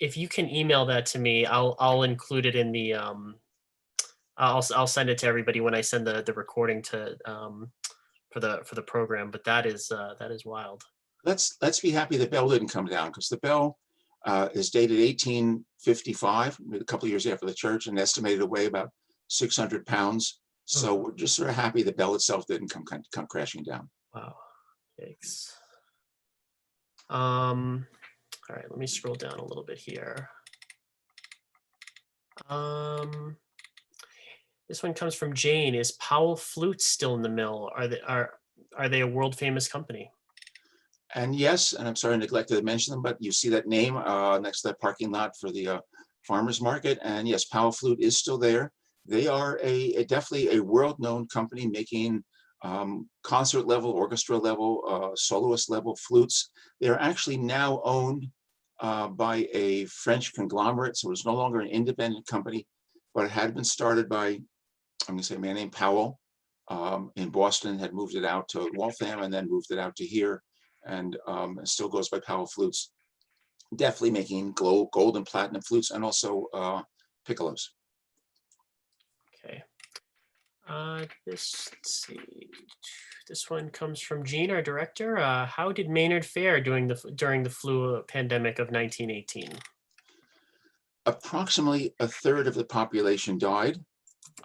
If you can email that to me, I'll include it in the I'll send it to everybody when I send the recording to for the program. But that is wild. Let's be happy the bell didn't come down, because the bell is dated 1855, a couple of years after the church, and estimated to weigh about 600 pounds. So we're just sort of happy the bell itself didn't come crashing down. Wow. Thanks. All right, let me scroll down a little bit here. This one comes from Jane. Is Powell Flutes still in the mill? Are they a world famous company? And yes, and I'm sorry I neglected to mention them, but you see that name next to that parking lot for the farmers market. And yes, Powell Flute is still there. They are definitely a world-known company making concert level, orchestra level, soloist level flutes. They are actually now owned by a French conglomerate, so it's no longer an independent company, but it had been started by, I'm going to say, a man named Powell in Boston, had moved it out to Waltham and then moved it out to here, and it still goes by Powell Flutes. Definitely making gold and platinum flutes, and also piccolos. Okay. Let's see. This one comes from Gene, our director. How did Maynard fare during the flu pandemic of 1918? Approximately a third of the population died.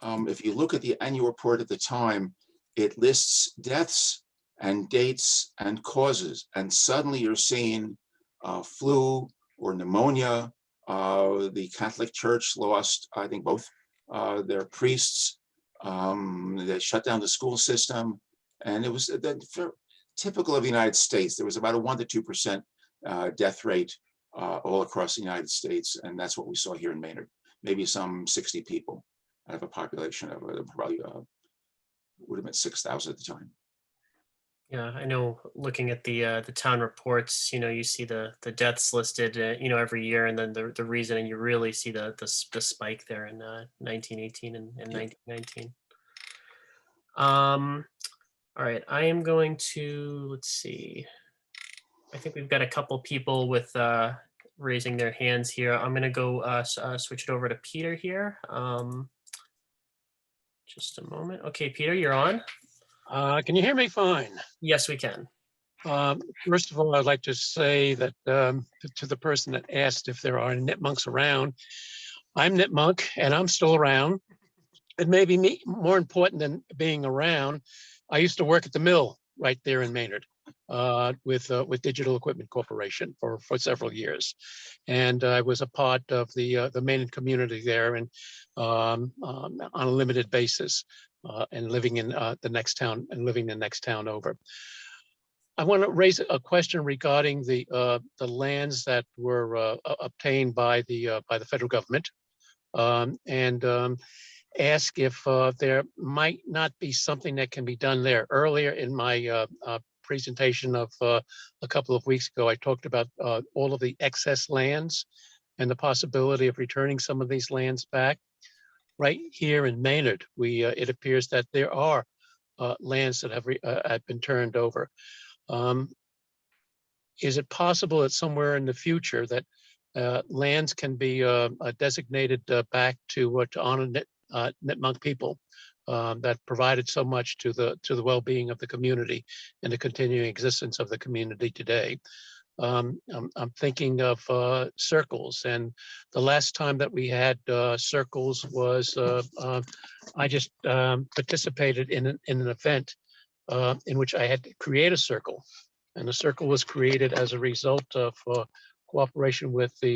If you look at the annual report at the time, it lists deaths and dates and causes, and suddenly you're seeing flu or pneumonia. The Catholic Church lost, I think, both their priests. They shut down the school system, and it was typical of the United States. There was about a 1% to 2% death rate all across the United States, and that's what we saw here in Maynard. Maybe some 60 people out of a population of probably would have been 6,000 at the time. Yeah, I know. Looking at the town reports, you see the deaths listed, every year, and then the reason, and you really see the spike there in 1918 and 1919. All right, I am going to, let's see. I think we've got a couple people with raising their hands here. I'm going to go switch it over to Peter here. Just a moment. Okay, Peter, you're on. Can you hear me fine? Yes, we can. First of all, I'd like to say that to the person that asked if there are nipmunks around, I'm nipmunk and I'm still around. It may be more important than being around. I used to work at the mill right there in Maynard with Digital Equipment Corporation for several years, and I was a part of the Maynard community there, and on a limited basis, and living in the next town over. I want to raise a question regarding the lands that were obtained by the federal government, and ask if there might not be something that can be done there. Earlier in my presentation of a couple of weeks ago, I talked about all of the excess lands and the possibility of returning some of these lands back. right here in Maynard, it appears that there are lands that have been turned over. Is it possible that somewhere in the future that lands can be designated back to honor Nipmuc people that provided so much to the well-being of the community and the continuing existence of the community today? I'm thinking of circles, and the last time that we had circles was I just participated in an event in which I had to create a circle, and the circle was created as a result of cooperation with the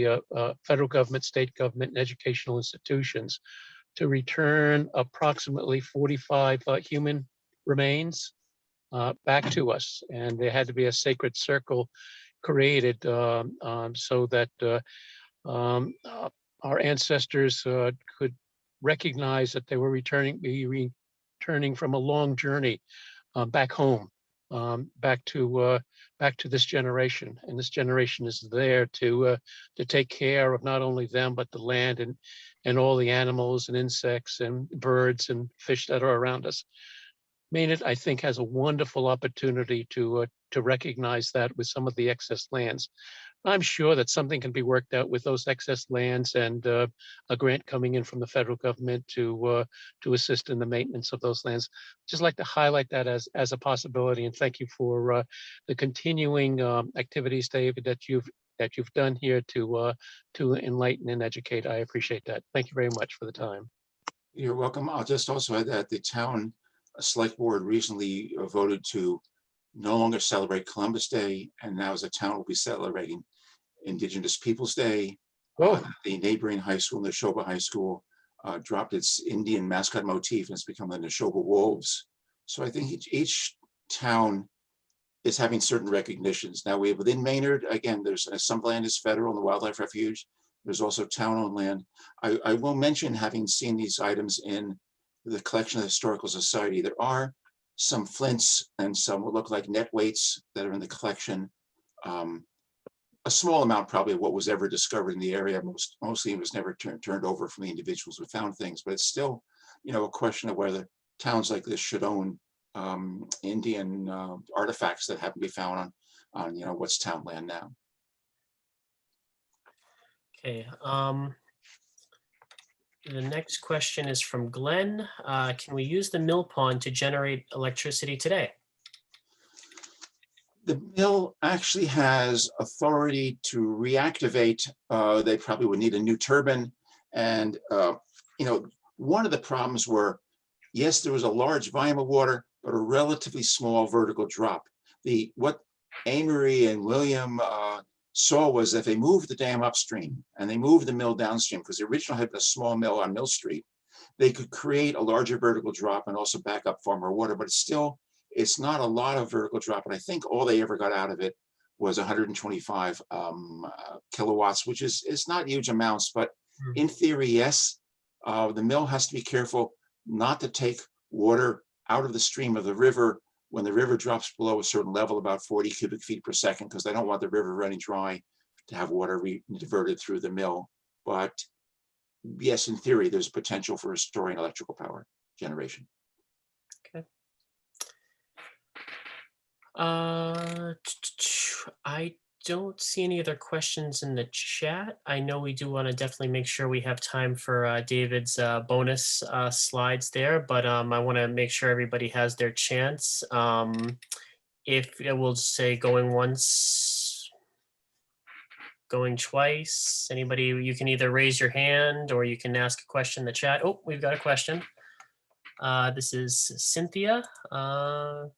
federal government, state government, and educational institutions to return approximately 45 human remains back to us, and there had to be a sacred circle created so that our ancestors could recognize that they were returning from a long journey back home, back to this generation, and this generation is there to take care of not only them but the land and all the animals and insects and birds and fish that are around us. Maynard, I think, has a wonderful opportunity to recognize that with some of the excess lands. I'm sure that something can be worked out with those excess lands and a grant coming in from the federal government to assist in the maintenance of those lands. Just like to highlight that as a possibility, and thank you for the continuing activities, David, that you've done here to enlighten and educate. I appreciate that. Thank you very much for the time. You're welcome. I'll just also add that the town select board recently voted to no longer celebrate Columbus Day, and now as a town will be celebrating Indigenous Peoples Day. The neighboring high school, Neshoba High School, dropped its Indian mascot motif and it's become the Neshoba Wolves. So I think each town is having certain recognitions. Now we have within Maynard, again, there's some land is federal and the Wildlife Refuge. There's also town-owned land. I will mention, having seen these items in the collection of the Historical Society, there are some flints and some what look like net weights that are in the collection. A small amount probably of what was ever discovered in the area. Mostly it was never turned over from the individuals who found things, but it's still, a question of whether towns like this should own Indian artifacts that happen to be found on what's town land now. Okay. The next question is from Glenn. Can we use the mill pond to generate electricity today? The mill actually has authority to reactivate. They probably would need a new turbine. And, one of the problems were, yes, there was a large volume of water, but a relatively small vertical drop. What Amory and William saw was that they moved the dam upstream and they moved the mill downstream, because the original had been a small mill on Mill Street. They could create a larger vertical drop and also back up far more water, but it's not a lot of vertical drop. And I think all they ever got out of it was 125 kilowatts, which is not huge amounts, but in theory, yes. The mill has to be careful not to take water out of the stream of the river when the river drops below a certain level, about 40 cubic feet per second, because they don't want the river running dry to have water diverted through the mill. But yes, in theory, there's potential for restoring electrical power generation. Okay. I don't see any other questions in the chat. I know we do want to definitely make sure we have time for David's bonus slides there, but I want to make sure everybody has their chance. If it will say going once, going twice, anybody, you can either raise your hand or you can ask a question in the chat. Oh, we've got a question. This is Cynthia. All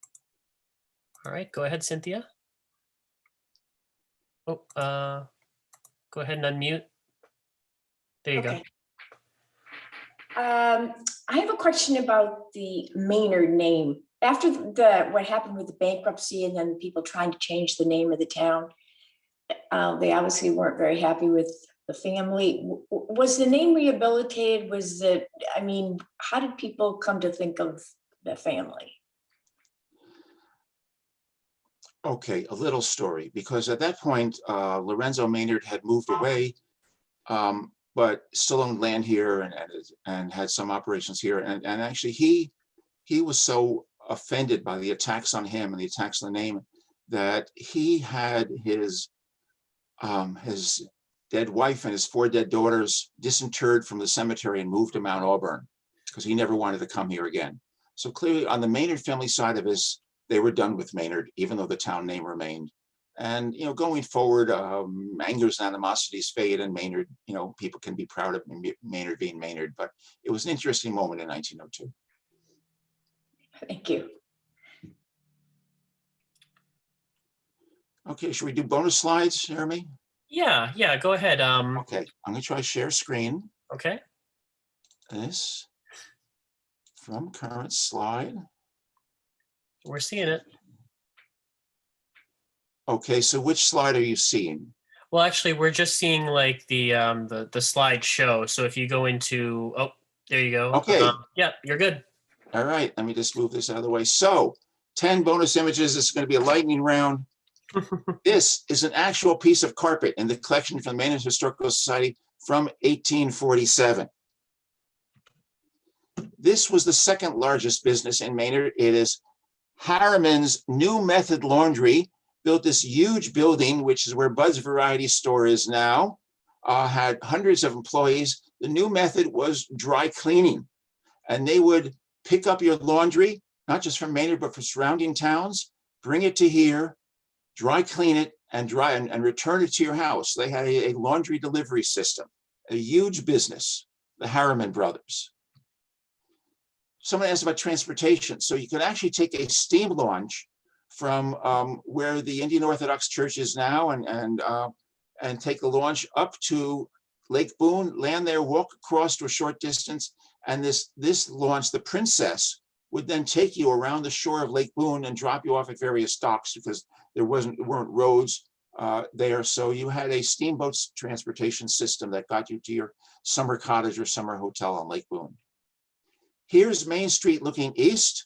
right, go ahead, Cynthia. Oh, go ahead and unmute. There you go. I have a question about the Maynard name. After what happened with the bankruptcy and then people trying to change the name of the town, they obviously weren't very happy with the family. Was the name rehabilitated? How did people come to think of the family? Okay, a little story, because at that point, Lorenzo Maynard had moved away, but but still owned land here and had some operations here. And actually he was so offended by the attacks on him and the attacks on the name that he had his dead wife and his 4 dead daughters disinterred from the cemetery and moved to Mount Auburn because he never wanted to come here again. So clearly on the Maynard family side of this, they were done with Maynard, even though the town name remained. And, going forward, angers and animosities fade, and Maynard, people can be proud of Maynard being Maynard, but it was an interesting moment in 1902. Thank you. Okay, should we do bonus slides, Jeremy? Yeah, go ahead. Okay, I'm gonna try share screen. Okay. This from current slide. We're seeing it. Okay, so which slide are you seeing? Well, actually, we're just seeing like the slide show. So if you go into, oh, there you go. Okay. Yeah, you're good. All right, let me just move this out of the way. So 10 bonus images. This is going to be a lightning round. This is an actual piece of carpet in the collection from the Maynard Historical Society from 1847. This was the second largest business in Maynard. It is Harriman's New Method Laundry. Built this huge building, which is where Bud's Variety Store is now, had hundreds of employees. The New Method was dry cleaning, and they would pick up your laundry, not just from Maynard, but from surrounding towns, bring it to here, dry clean it, and return it to your house. They had a laundry delivery system, a huge business, the Harriman brothers. Someone asked about transportation. So you could actually take a steam launch from where the Indian Orthodox Church is now and take a launch up to Lake Boone, land there, walk across to a short distance, and this launch, the Princess, would then take you around the shore of Lake Boone and drop you off at various docks because there weren't roads there. So you had a steamboat transportation system that got you to your summer cottage or summer hotel on Lake Boone. Here's Main Street looking east.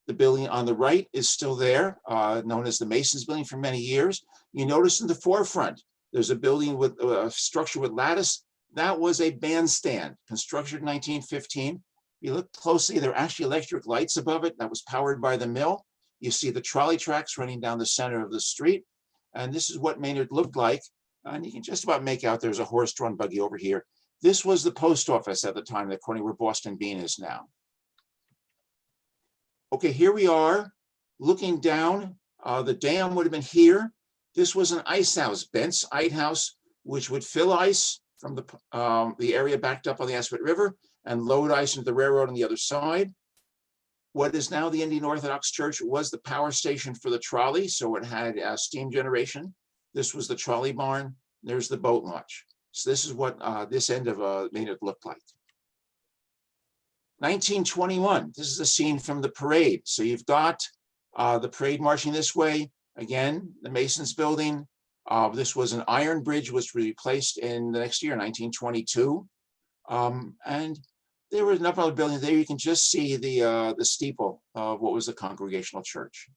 The building on the right is still there, known as the Masons Building for many years. You notice in the forefront, there's a building with a structure with lattice. That was a bandstand, constructed in 1915. You look closely, there are actually electric lights above it that was powered by the mill. You see the trolley tracks running down the center of the street. And this is what Maynard looked like. And you can just about make out there's a horse-drawn buggy over here. This was the post office at the time, according to where Boston Bean is now. Okay, here we are looking down. The dam would have been here. This was an ice house, Bent's Ice House, which would fill ice from the area backed up on the Assabet River and load ice into the railroad on the other side. What is now the Indian Orthodox Church was the power station for the trolley, so it had steam generation. This was the trolley barn. There's the boat launch. So this is what this end of Maynard looked like. 1921, this is a scene from the parade. So you've got the parade marching this way. Again, the Masons Building. This was an iron bridge, was replaced in the next year, 1922. And there were a number of buildings there. You can just see the steeple of what was the Congregational Church.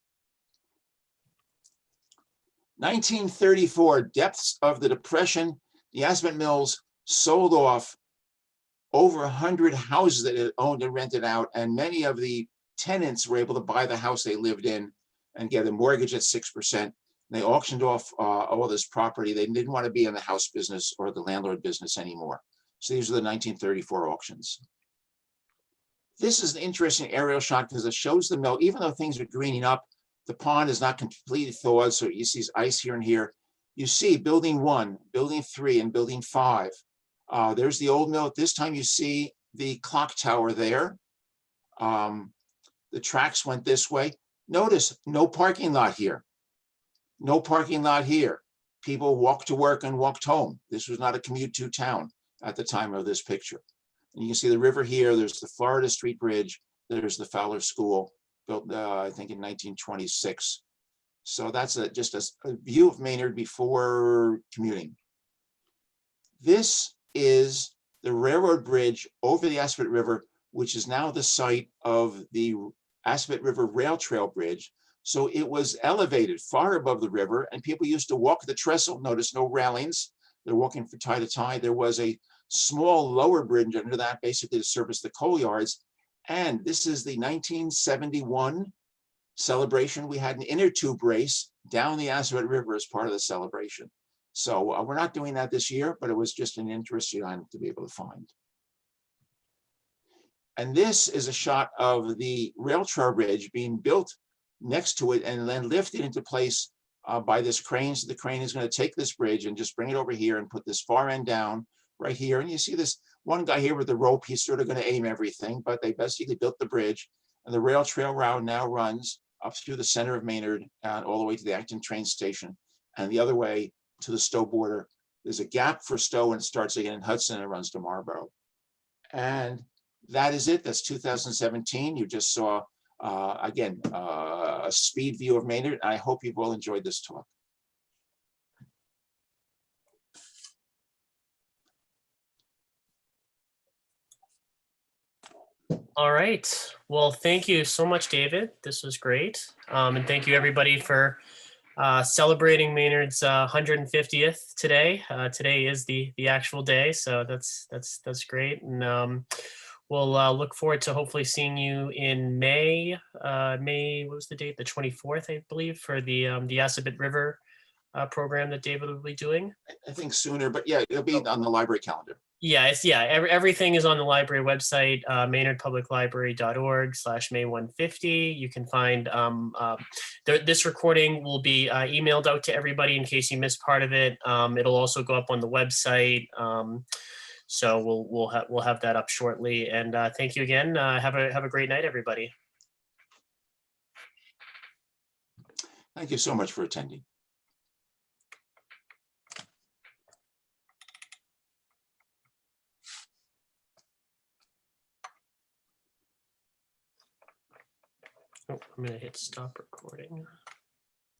1934, depths of the Depression. The Assabet Mills sold off over 100 houses that it owned and rented out, and many of the tenants were able to buy the house they lived in and get a mortgage at 6%. They auctioned off all this property. They didn't want to be in the house business or the landlord business anymore. So these are the 1934 auctions. This is an interesting aerial shot because it shows the mill. Even though things are greening up, the pond is not completely thawed, so you see ice here and here. You see building 1, building 3, and building 5. There's the old mill. At this time, you see the clock tower there. The tracks went this way. Notice no parking lot here. No parking lot here. People walked to work and walked home. This was not a commute to town at the time of this picture. And you can see the river here. There's the Florida Street Bridge. There's the Fowler School, built, I think, in 1926. So that's just a view of Maynard before commuting. This is the railroad bridge over the Assabet River, which is now the site of the Assabet River Rail Trail Bridge. So it was elevated far above the river, and people used to walk the trestle. Notice no railings. They're walking from tie to tie. There was a small lower bridge under that, basically to service the coal yards. And this is the 1971 celebration. We had an inner tube race down the Assabet River as part of the celebration. So we're not doing that this year, but it was just an interesting item to be able to find. And this is a shot of the rail trail bridge being built next to it and then lifted into place by this crane. So the crane is going to take this bridge and just bring it over here and put this far end down right here. And you see this one guy here with the rope. He's sort of going to aim everything, but they basically built the bridge. And the rail trail route now runs up through the center of Maynard and all the way to the Acton train station. And the other way to the Stowe border. There's a gap for Stowe and it starts again in Hudson and runs to Marlborough. And that is it. That's 2017. You just saw, again, a speed view of Maynard. I hope you've all enjoyed this talk. All right. Well, thank you so much, David. This was great. And thank you, everybody, for celebrating Maynard's 150th today. Today is the actual day, so that's great. And we'll look forward to hopefully seeing you in May. May, what was the date? The 24th, I believe, for the Assabet River program that David will be doing. I think sooner, but yeah, it'll be on the library calendar. Yeah, everything is on the library website, maynardpubliclibrary.org/May150. You can find this recording will be emailed out to everybody in case you missed part of it. It'll also go up on the website. So we'll have that up shortly. And thank you again. Have a great night, everybody. Thank you so much for attending. Oh, I'm going to hit stop recording.